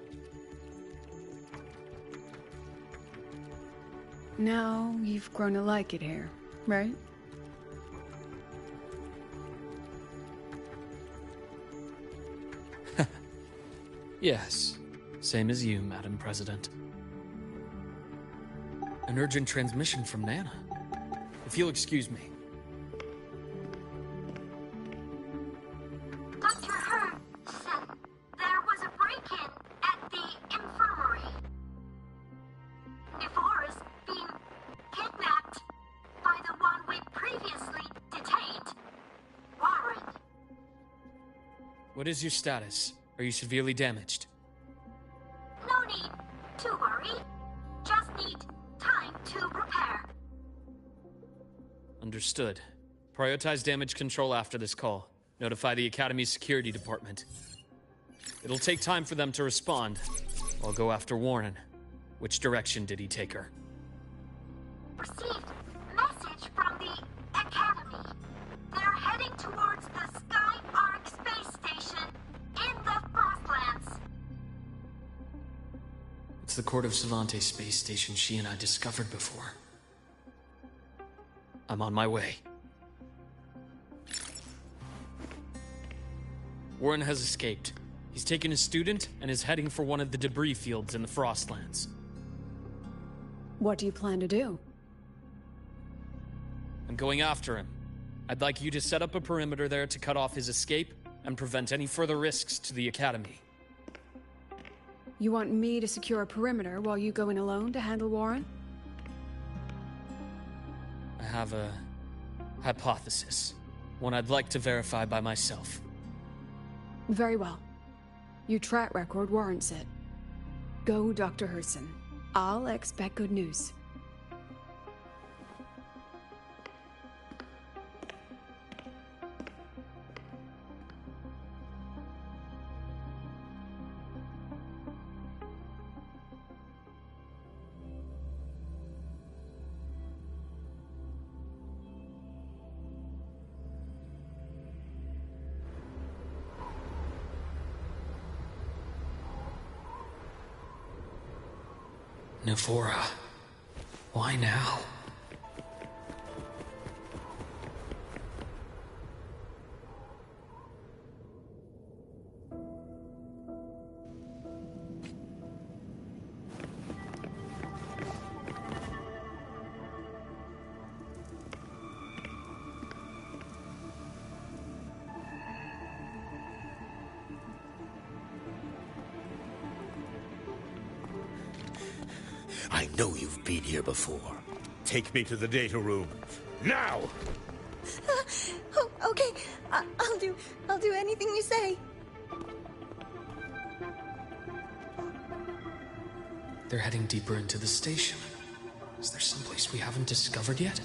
Now you've grown to like it here, right?
Yes. Same as you, Madam President. An urgent transmission from Nana. If you'll excuse me.
Dr. Herson, there was a break-in at the infirmary. Nevora's being kidnapped by the one we previously detained, Warren.
What is your status? Are you severely damaged?
No need to worry. Just need time to repair.
Understood. Prioritize damage control after this call. Notify the Academy's security department. It'll take time for them to respond. I'll go after Warren. Which direction did he take her?
Received message from the Academy. They're heading towards the Sky Arc space station in the Frostlands.
It's the Court of Savante space station she and I discovered before. I'm on my way. Warren has escaped. He's taken a student and is heading for one of the debris fields in the Frostlands.
What do you plan to do?
I'm going after him. I'd like you to set up a perimeter there to cut off his escape and prevent any further risks to the Academy.
You want me to secure a perimeter while you go in alone to handle Warren?
I have a hypothesis. One I'd like to verify by myself.
Very well. Your track record warrants it. Go, Dr. Herson. I'll expect good news.
Navora. Why now?
I know you've been here before. Take me to the data room. Now!
Oh, okay. I'll do anything you say.
They're heading deeper into the station. Is there someplace we haven't discovered yet?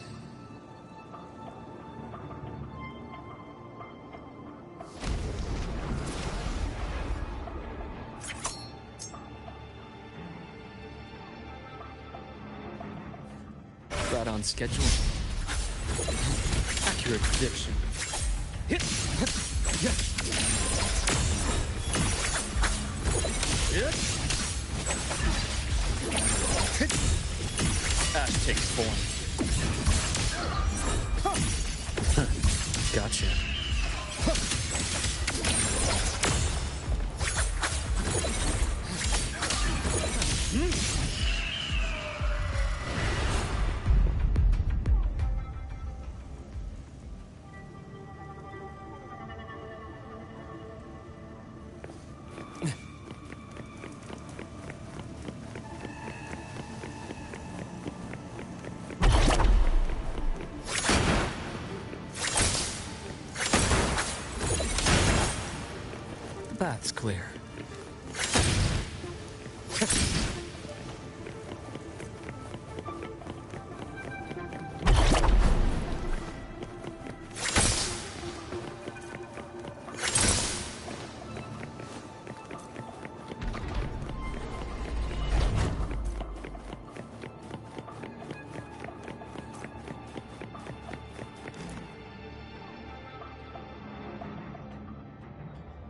Right on schedule. Accurate prediction. Hit! Ash takes form. Gotcha. That's clear.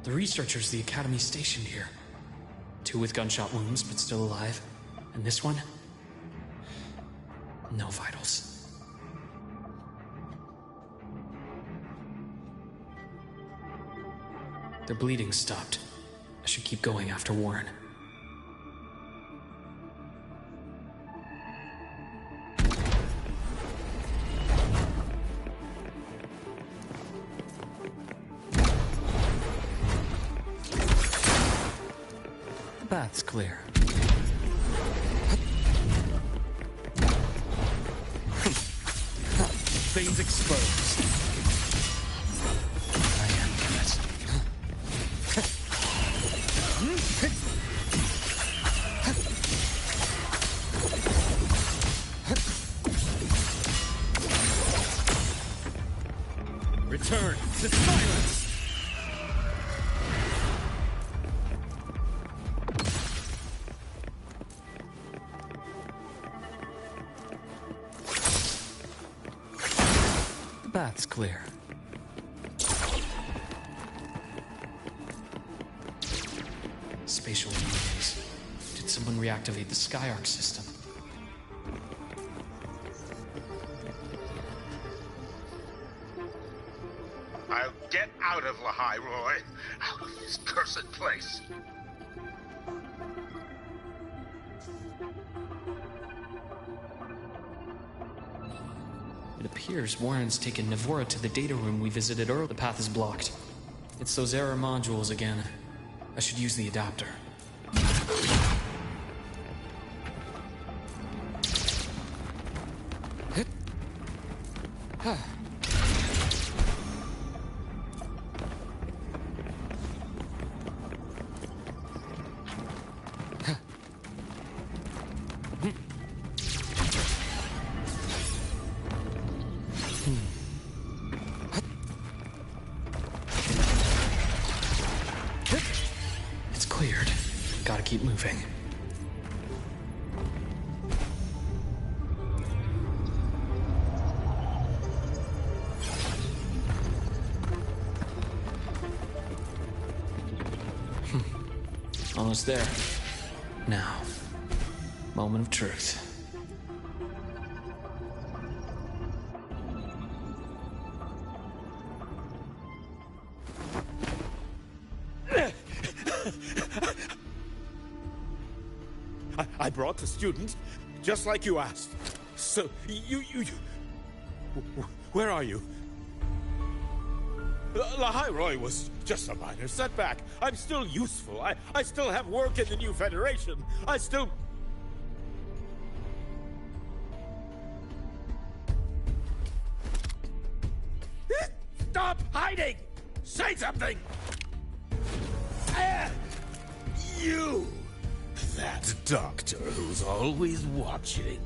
The researchers the Academy stationed here. 2 with gunshot wounds, but still alive. And this one? No vitals. Their bleeding stopped. I should keep going after Warren. That's clear. Veins exposed. I am it. Return to silence! That's clear. Spatial relays. Did someone reactivate the Skyarc system?
I'll get out of Lahai, Roy. Out of this cursed place.
It appears Warren's taken Navora to the data room we visited earlier. The path is blocked. It's those error modules again. I should use the adapter. It's cleared. Gotta keep moving. Almost there. Now, moment of truth.
I brought the student, just like you asked. So, you... Where are you? Lahai Roy was just a minor setback. I'm still useful. I still have work in the new Federation. I still... Stop hiding! Say something! You! That doctor who's always watching.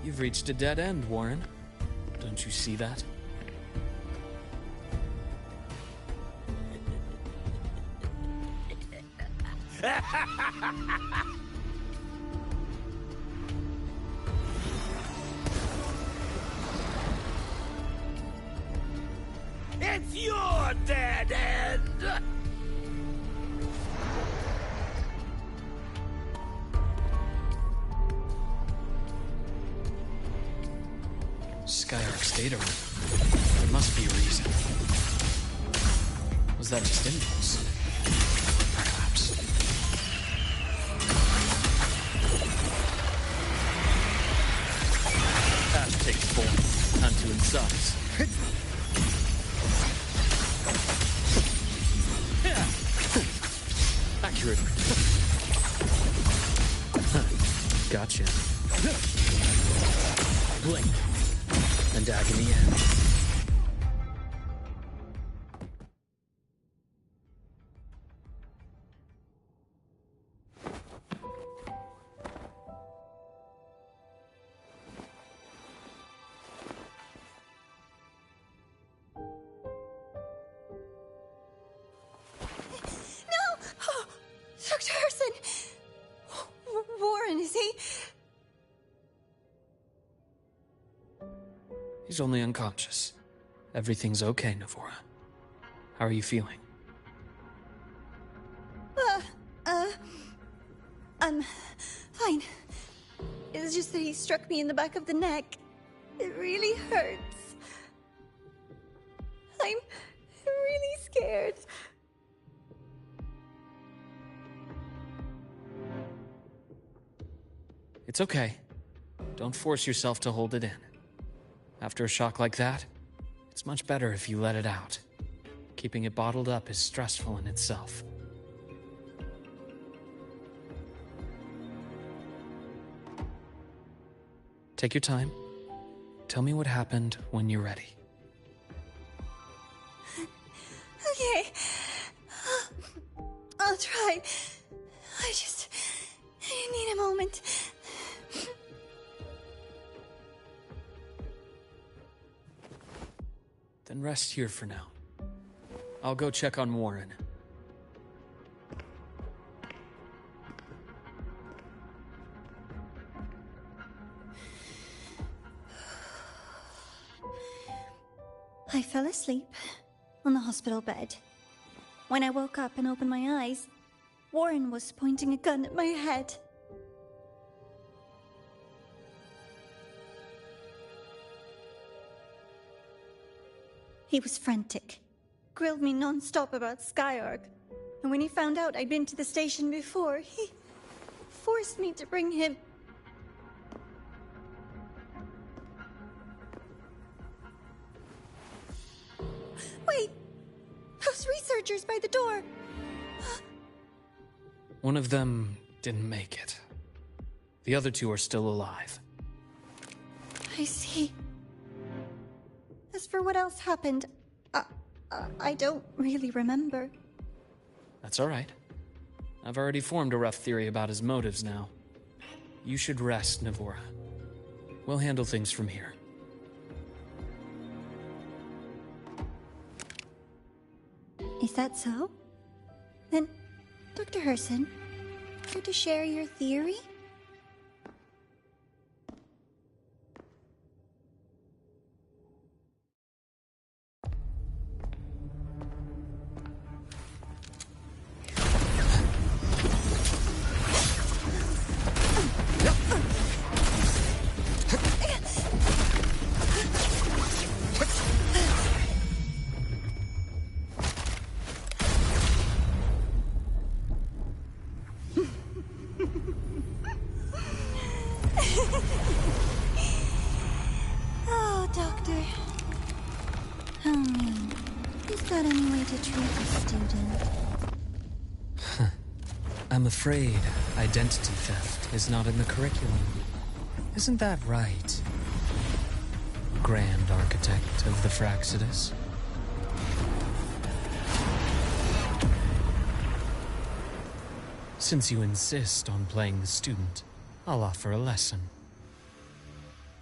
You've reached a dead end, Warren. Don't you see that?
It's your dead end!
Skyark's data room. There must be a reason. Was that just impulse? Perhaps. Path takes form. Time to incise. Accurate. Gotcha. Blink. And agony ends.
Dr. Harrison! Warren, is he?
He's only unconscious. Everything's okay, Navora. How are you feeling?
I'm fine. It's just that he struck me in the back of the neck. It really hurts. I'm really scared.
It's okay. Don't force yourself to hold it in. After a shock like that, it's much better if you let it out. Keeping it bottled up is stressful in itself. Take your time. Tell me what happened when you're ready.
Okay. I'll try. I need a moment.
Then rest here for now. I'll go check on Warren.
I fell asleep on the hospital bed. When I woke up and opened my eyes, Warren was pointing a gun at my head. He was frantic. Grilled me non-stop about Skyark. And when he found out I'd been to the station before, he forced me to bring him. Wait! Those researchers by the door!
One of them didn't make it. The other two are still alive.
I see. As for what else happened, I don't really remember.
That's all right. I've already formed a rough theory about his motives now. You should rest, Navora. We'll handle things from here.
Is that so? Then, Dr. Herson, care to share your theory? Oh, Doctor. How mean. Is that any way to treat a student?
I'm afraid identity theft is not in the curriculum. Isn't that right, Grand Architect of the Fraxidus? Since you insist on playing the student, I'll offer a lesson.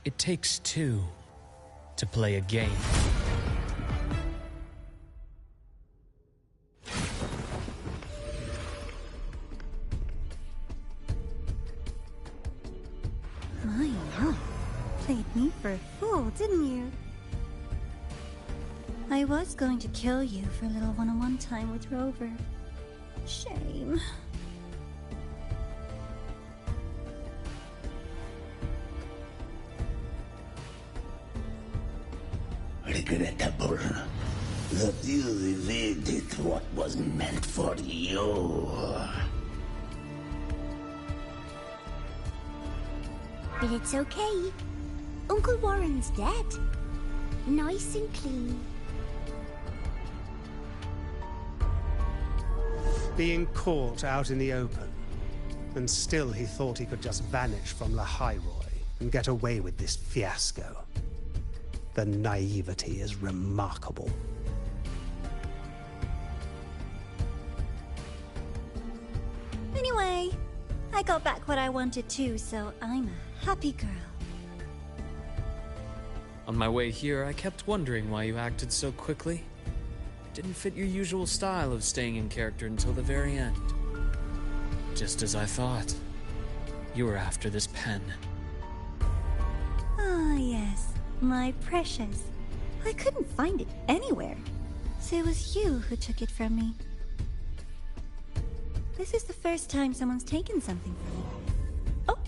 It takes two to play a game.
My, played me for a fool, didn't you? I was going to kill you for a little one-on-one time with Rover. Shame.
Regrettable that you evaded what was meant for you.
But it's okay. Uncle Warren's dead. Nice and clean.
Being caught out in the open, and still he thought he could just vanish from La Hyroi and get away with this fiasco. The naivety is remarkable.
Anyway, I got back what I wanted too, so I'm a happy girl.
On my way here, I kept wondering why you acted so quickly. Didn't fit your usual style of staying in character until the very end. Just as I thought. You were after this pen.
Ah, yes. My precious. I couldn't find it anywhere. So it was you who took it from me. This is the first time someone's taken something from me. Oh,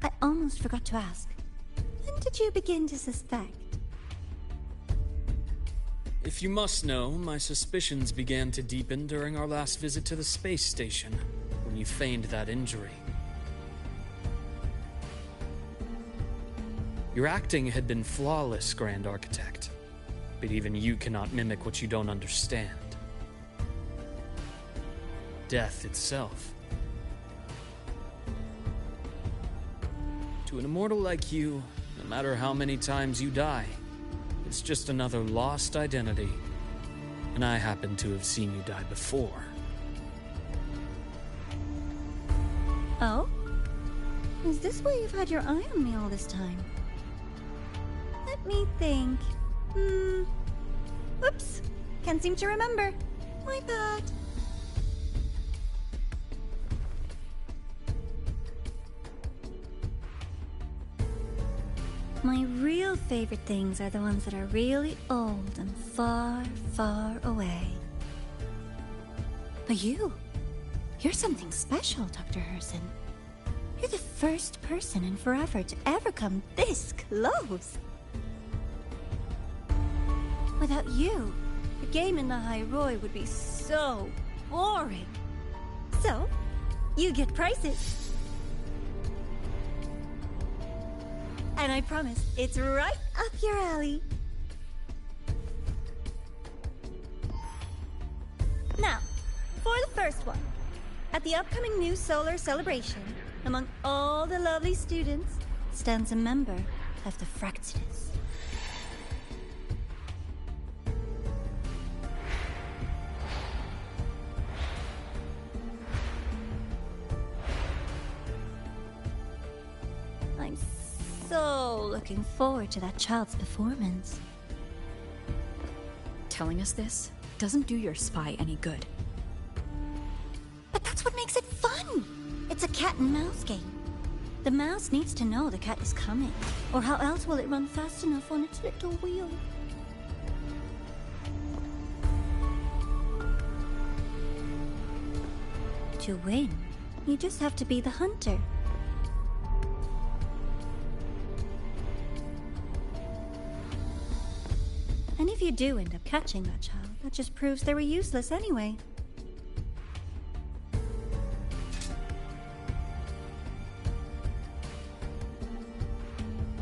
I almost forgot to ask. When did you begin to suspect?
If you must know, my suspicions began to deepen during our last visit to the space station, when you feigned that injury. Your acting had been flawless, Grand Architect, but even you cannot mimic what you don't understand. Death itself. To an immortal like you, no matter how many times you die, it's just another lost identity. And I happen to have seen you die before.
Oh? Is this why you've had your eye on me all this time? Let me think. Whoops. Can't seem to remember. My bad. My real favorite things are the ones that are really old and far, far away. But you're something special, Dr. Herson. You're the first person in forever to ever come this close. Without you, the game in the High Roy would be so boring. So, you get prizes. And I promise, it's right up your alley. Now, for the first one. At the upcoming new solar celebration, among all the lovely students, stands a member of the Fractidus. I'm so looking forward to that child's performance.
Telling us this doesn't do your spy any good.
But that's what makes it fun! It's a cat and mouse game. The mouse needs to know the cat is coming, or how else will it run fast enough on its little wheel? To win, you just have to be the hunter. And if you do end up catching that child, that just proves they were useless anyway.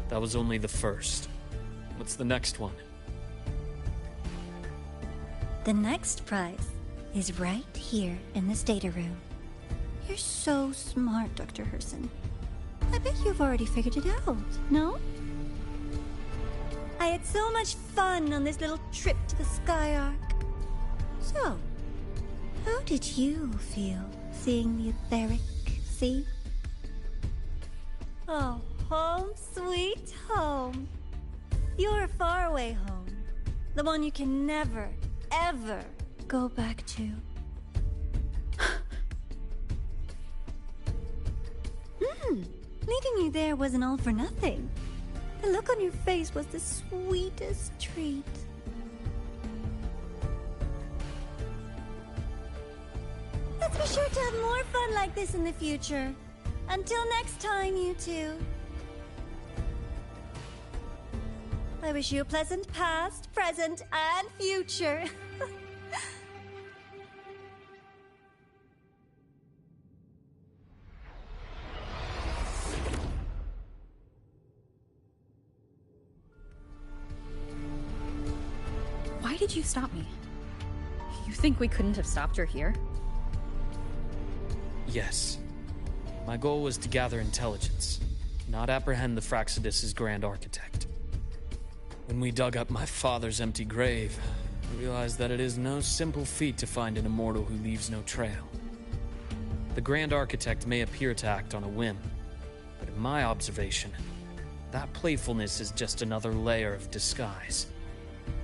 That was only the first. What's the next one?
The next prize is right here in this data room. You're so smart, Dr. Herson. I bet you've already figured it out, no? I had so much fun on this little trip to the Sky Arc. So, how did you feel seeing the etheric sea? Oh, home sweet home. Your faraway home. The one you can never, ever go back to. Meeting you there wasn't all for nothing. The look on your face was the sweetest treat. Let's be sure to have more fun like this in the future. Until next time, you two. I wish you a pleasant past, present, and future.
Why did you stop me? You think we couldn't have stopped her here?
Yes. My goal was to gather intelligence, not apprehend the Fractidus' grand architect. When we dug up my father's empty grave, I realized that it is no simple feat to find an immortal who leaves no trail. The grand architect may appear to act on a whim, but in my observation, that playfulness is just another layer of disguise.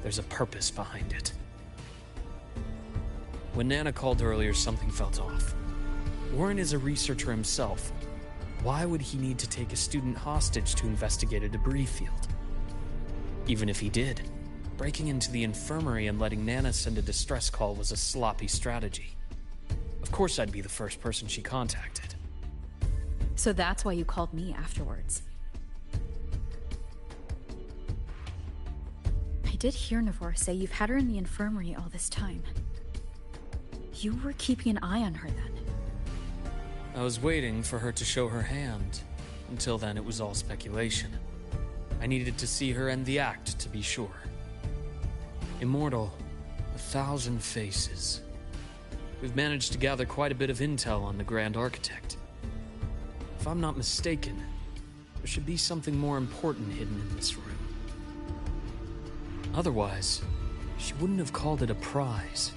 There's a purpose behind it. When Nana called earlier, something felt off. Warren is a researcher himself. Why would he need to take a student hostage to investigate a debris field? Even if he did, breaking into the infirmary and letting Nana send a distress call was a sloppy strategy. Of course I'd be the first person she contacted.
So that's why you called me afterwards. I did hear Navor say you've had her in the infirmary all this time. You were keeping an eye on her then.
I was waiting for her to show her hand. Until then, it was all speculation. I needed to see her end the act to be sure. Immortal, 1,000 faces. We've managed to gather quite a bit of intel on the Grand Architect. If I'm not mistaken, there should be something more important hidden in this room. Otherwise, she wouldn't have called it a prize.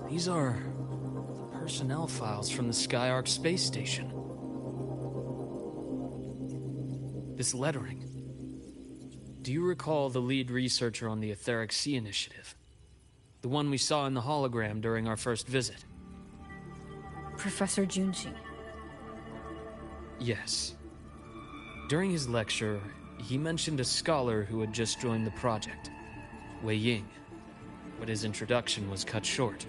These are personnel files from the Sky Arc space station. this lettering. Do you recall the lead researcher on the Etheric Sea Initiative? The one we saw in the hologram during our first visit?
Professor Junshi.
Yes. During his lecture, he mentioned a scholar who had just joined the project, Wei Ying, but his introduction was cut short.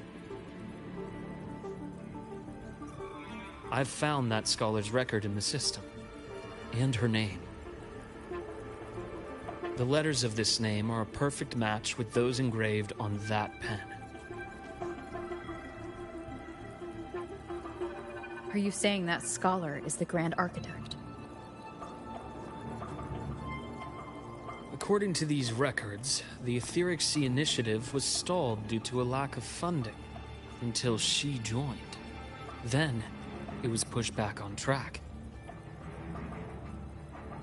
I've found that scholar's record in the system, and her name. The letters of this name are a perfect match with those engraved on that pen.
Are you saying that scholar is the Grand Architect?
According to these records, the Etheric Sea Initiative was stalled due to a lack of funding until she joined. Then, it was pushed back on track.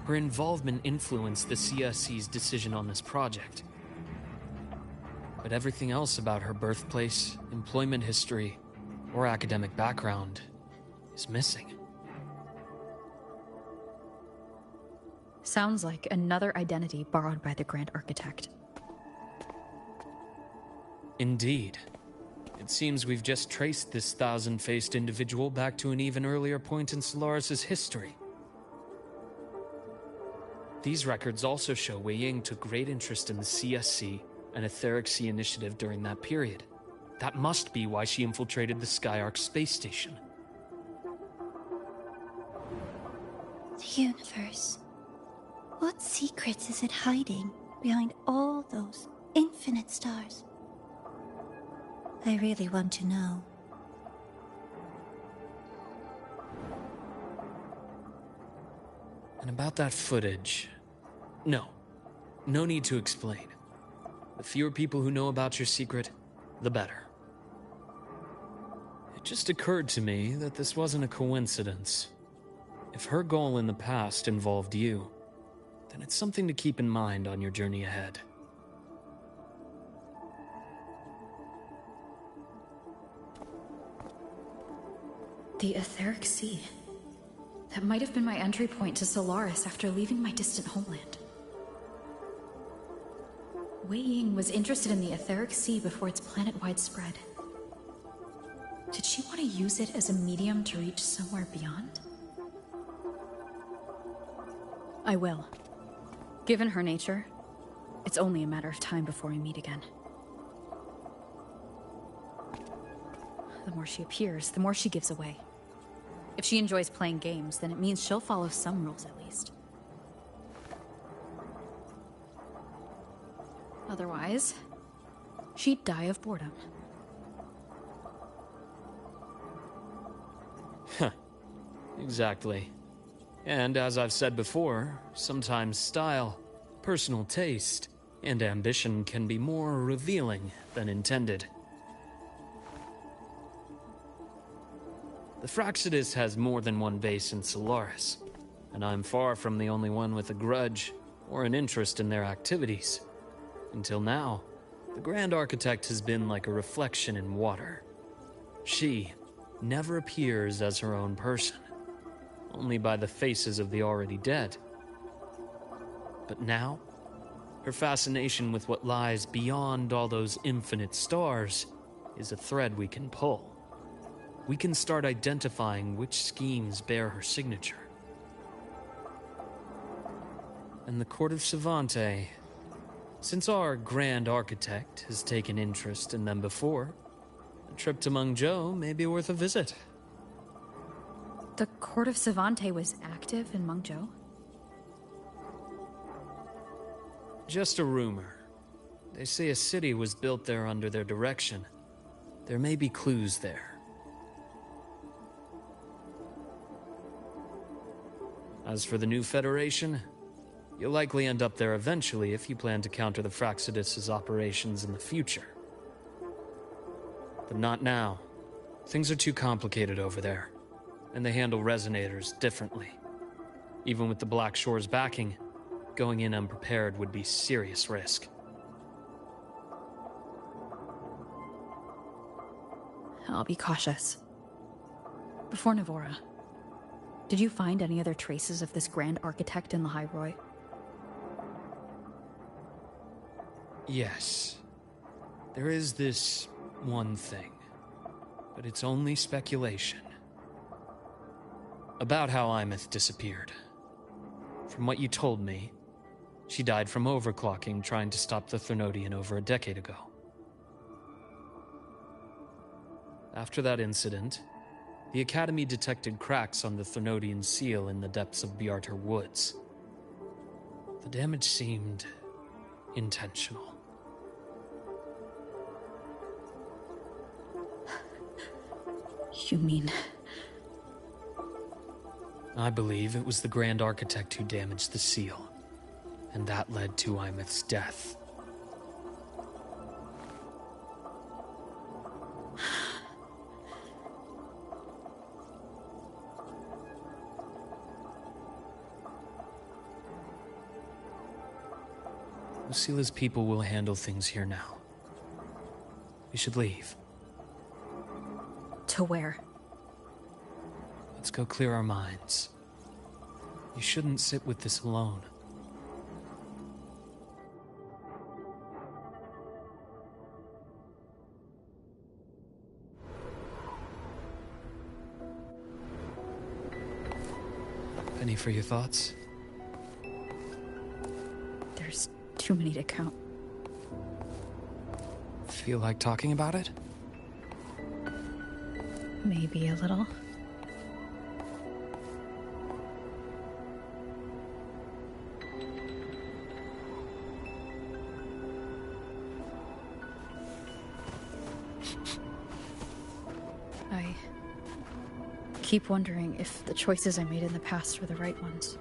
Her involvement influenced the CSC's decision on this project. But everything else about her birthplace, employment history, or academic background is missing.
Sounds like another identity borrowed by the Grand Architect.
Indeed. It seems we've just traced this thousand-faced individual back to an even earlier point in Solaris' history. These records also show Wei Ying took great interest in the CSC and Etheric Sea Initiative during that period. That must be why she infiltrated the Skyark space station.
The universe. What secrets is it hiding behind all those infinite stars? I really want to know.
And about that footage... No need to explain. The fewer people who know about your secret, the better. It just occurred to me that this wasn't a coincidence. If her goal in the past involved you, then it's something to keep in mind on your journey ahead.
The Etheric Sea. That might have been my entry point to Solaris after leaving my distant homeland. Wei Ying was interested in the Etheric Sea before its planet-wide spread. Did she want to use it as a medium to reach somewhere beyond? I will. Given her nature, it's only a matter of time before we meet again. The more she appears, the more she gives away. If she enjoys playing games, then it means she'll follow some rules at least. Otherwise, she'd die of boredom.
Huh. Exactly. And as I've said before, sometimes style, personal taste, and ambition can be more revealing than intended. The Fraxidus has more than one base in Solaris, and I'm far from the only one with a grudge or an interest in their activities. Until now, the Grand Architect has been like a reflection in water. She never appears as her own person, only by the faces of the already dead. But now, her fascination with what lies beyond all those infinite stars is a thread we can pull. We can start identifying which schemes bear her signature. And the Court of Savante, since our Grand Architect has taken interest in them before, a trip to Mengzhou may be worth a visit.
The Court of Savante was active in Mengzhou?
Just a rumor. They say a city was built there under their direction. There may be clues there. As for the new Federation, you'll likely end up there eventually if you plan to counter the Fraxidus' operations in the future. But not now. Things are too complicated over there, and they handle resonators differently. Even with the Black Shore's backing, going in unprepared would be serious risk.
I'll be cautious. Before Navora, Did you find any other traces of this Grand Architect in the High Roy?
Yes. There is this one thing, but it's only speculation. About how Imeth disappeared. From what you told me, she died from overclocking trying to stop the Thernodian over a decade ago. After that incident, the Academy detected cracks on the Thernodian seal in the depths of Biarter Woods. The damage seemed intentional.
You mean...
I believe it was the Grand Architect who damaged the seal, and that led to Imeth's death. Lucila's people will handle things here now. We should leave.
To where?
Let's go clear our minds. You shouldn't sit with this alone. Penny for your thoughts?
There's too many to count.
Feel like talking about it?
Maybe a little. I keep wondering if the choices I made in the past were the right ones.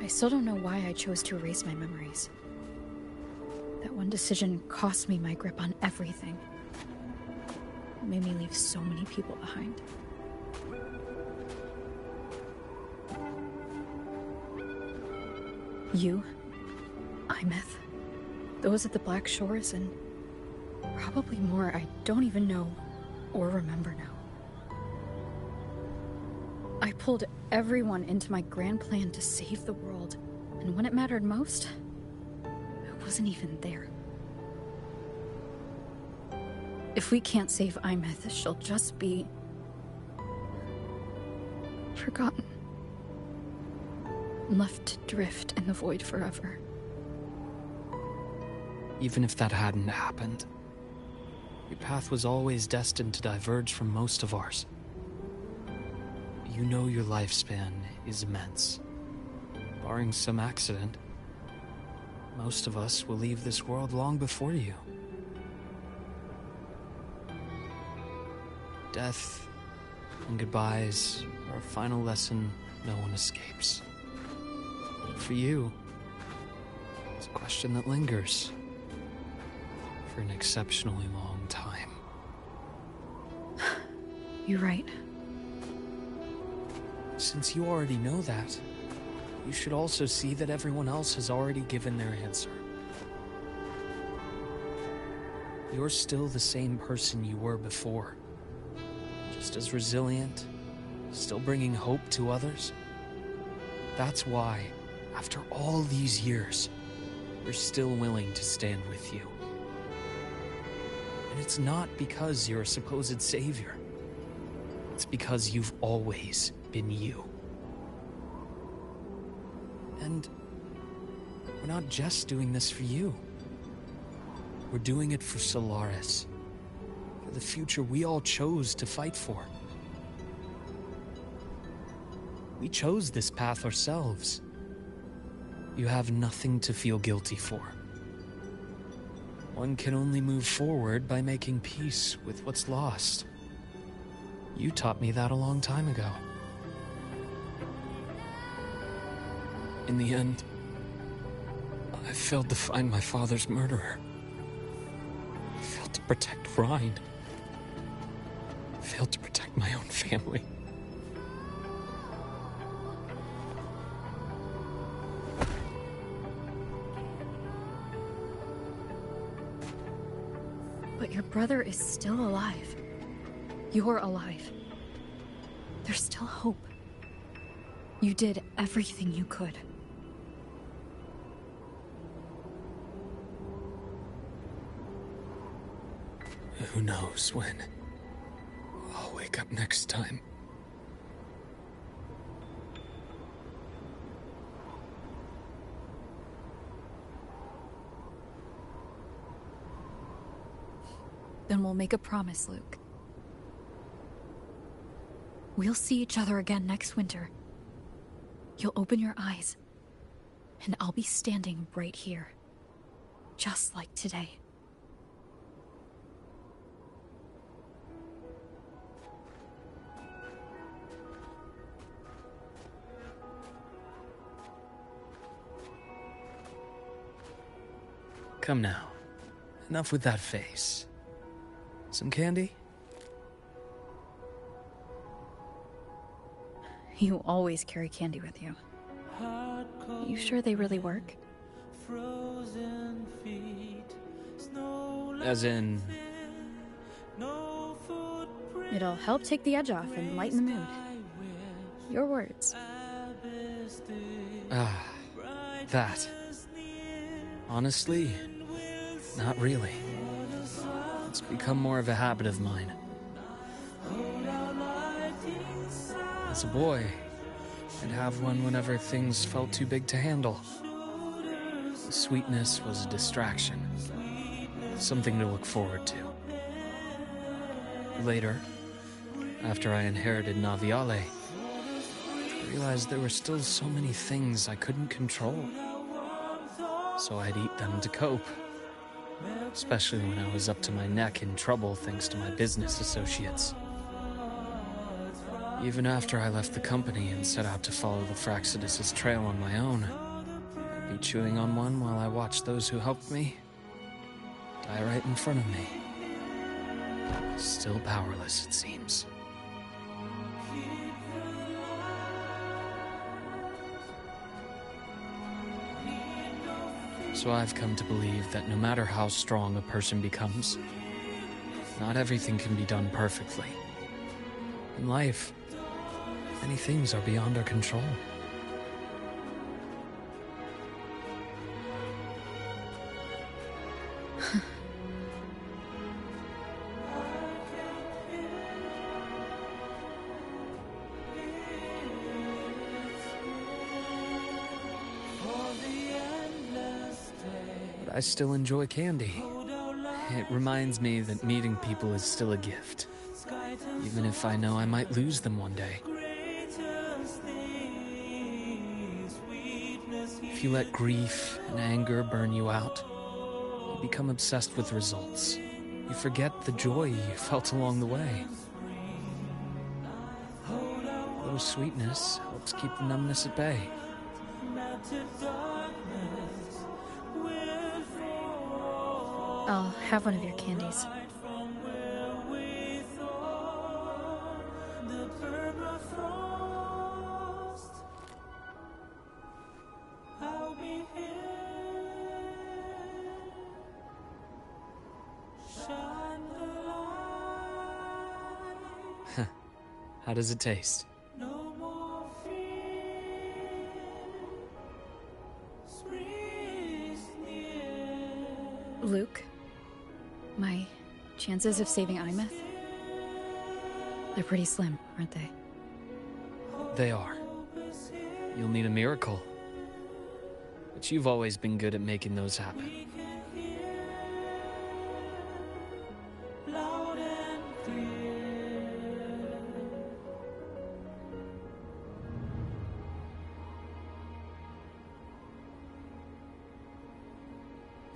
I still don't know why I chose to erase my memories. That one decision cost me my grip on everything. It made me leave so many people behind. You, Imeth, those at the Black Shores, and probably more I don't even know or remember now. I pulled everyone into my grand plan to save the world, and when it mattered most, I wasn't even there. If we can't save Imeth, she'll just be... forgotten. Left to drift in the void forever.
Even if that hadn't happened, your path was always destined to diverge from most of ours. You know your lifespan is immense. Barring some accident, most of us will leave this world long before you. Death and goodbyes are a final lesson no one escapes. For you, it's a question that lingers for an exceptionally long time.
You're right.
Since you already know that, you should also see that everyone else has already given their answer. You're still the same person you were before. Just as resilient, still bringing hope to others. That's why, after all these years, we're still willing to stand with you. And it's not because you're a supposed savior. It's because you've always been you. And we're not just doing this for you. We're doing it for Solaris. For the future we all chose to fight for. We chose this path ourselves. You have nothing to feel guilty for. One can only move forward by making peace with what's lost. You taught me that a long time ago. In the end, I failed to find my father's murderer. I failed to protect Rhine. I failed to protect my own family.
But your brother is still alive. You're alive. There's still hope. You did everything you could.
Who knows when I'll wake up next time.
Then we'll make a promise, Luke. We'll see each other again next winter. You'll open your eyes, and I'll be standing right here. Just like today.
Come now. Enough with that face. Some candy?
You always carry candy with you. You sure they really work?
As in...
It'll help take the edge off and lighten the mood. Your words.
Ah, that. Honestly, not really. It's become more of a habit of mine. As a boy, I'd have one whenever things felt too big to handle. The sweetness was a distraction, something to look forward to. Later, after I inherited Naviale, I realized there were still so many things I couldn't control. So I'd eat them to cope. Especially when I was up to my neck in trouble thanks to my business associates. Even after I left the company and set out to follow the Fraxidus' trail on my own, I'd be chewing on one while I watched those who helped me die right in front of me. Still powerless, it seems. So I've come to believe that no matter how strong a person becomes, not everything can be done perfectly. In life, many things are beyond our control. I still enjoy candy. It reminds me that meeting people is still a gift, even if I know I might lose them one day. If you let grief and anger burn you out, you become obsessed with results. You forget the joy you felt along the way. A little sweetness helps keep the numbness at bay.
I'll have one of your candies.
How does it taste?
Luke, my chances of saving Imeth? They're pretty slim, aren't they?
They are. You'll need a miracle. But you've always been good at making those happen.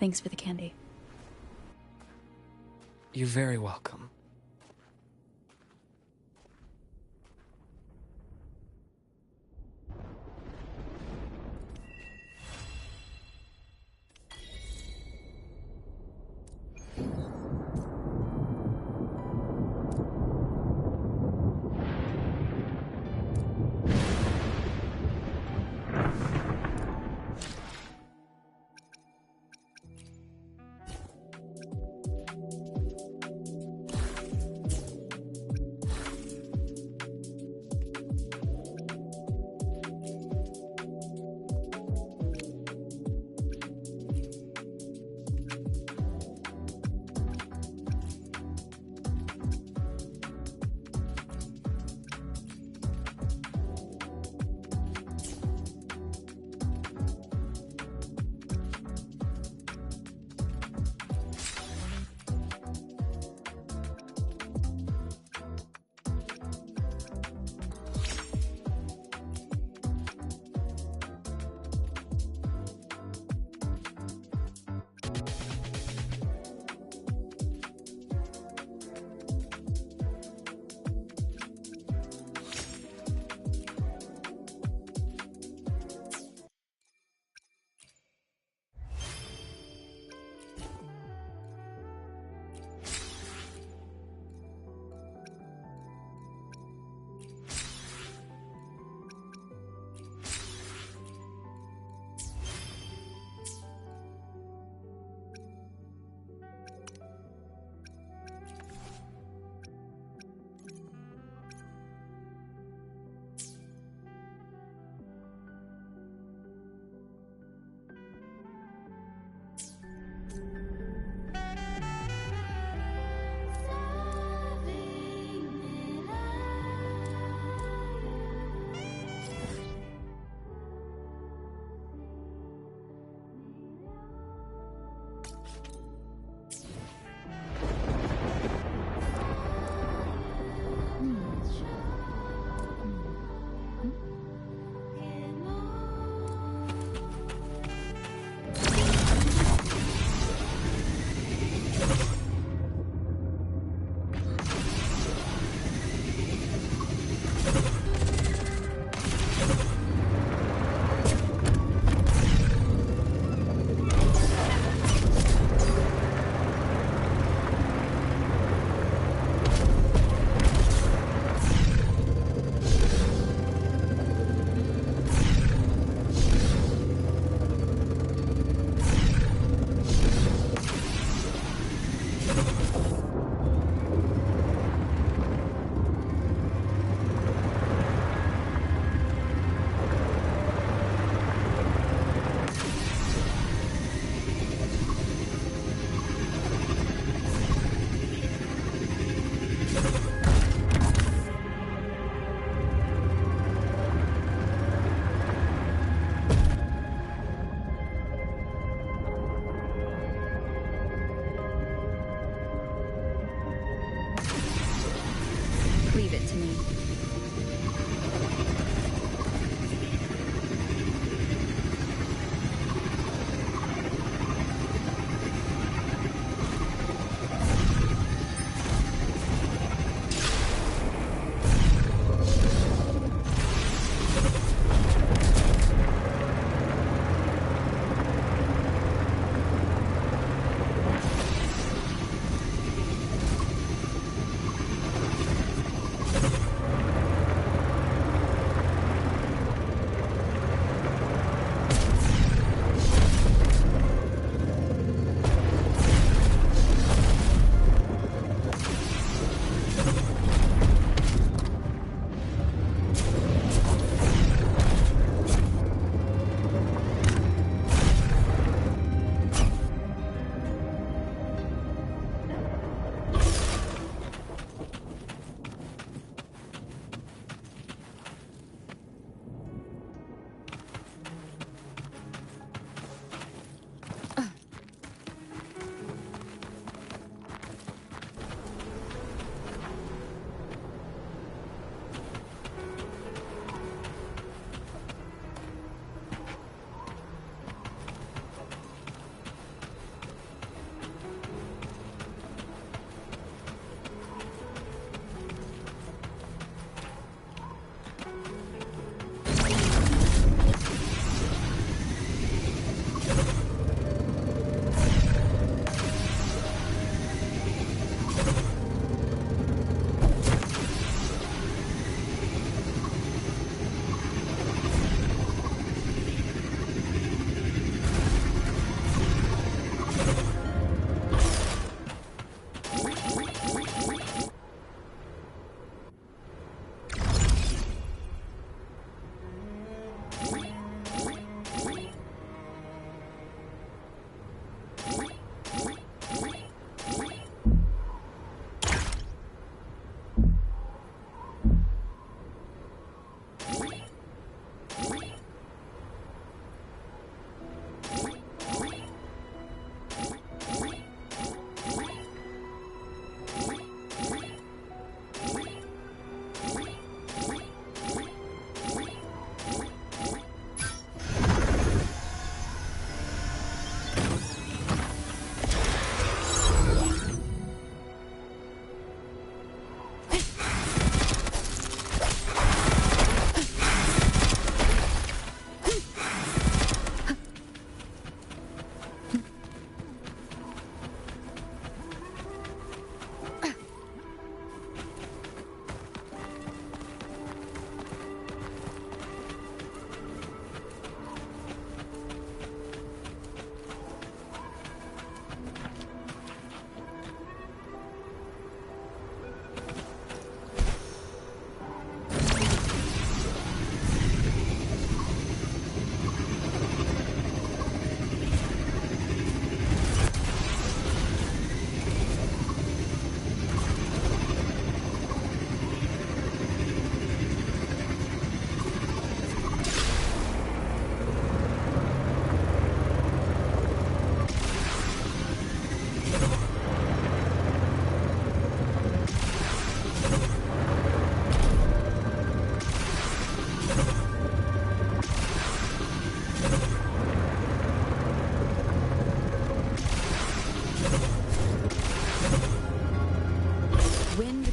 Thanks for the candy.
You're very welcome.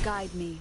Guide me.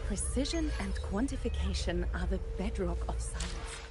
Precision and quantification are the bedrock of science.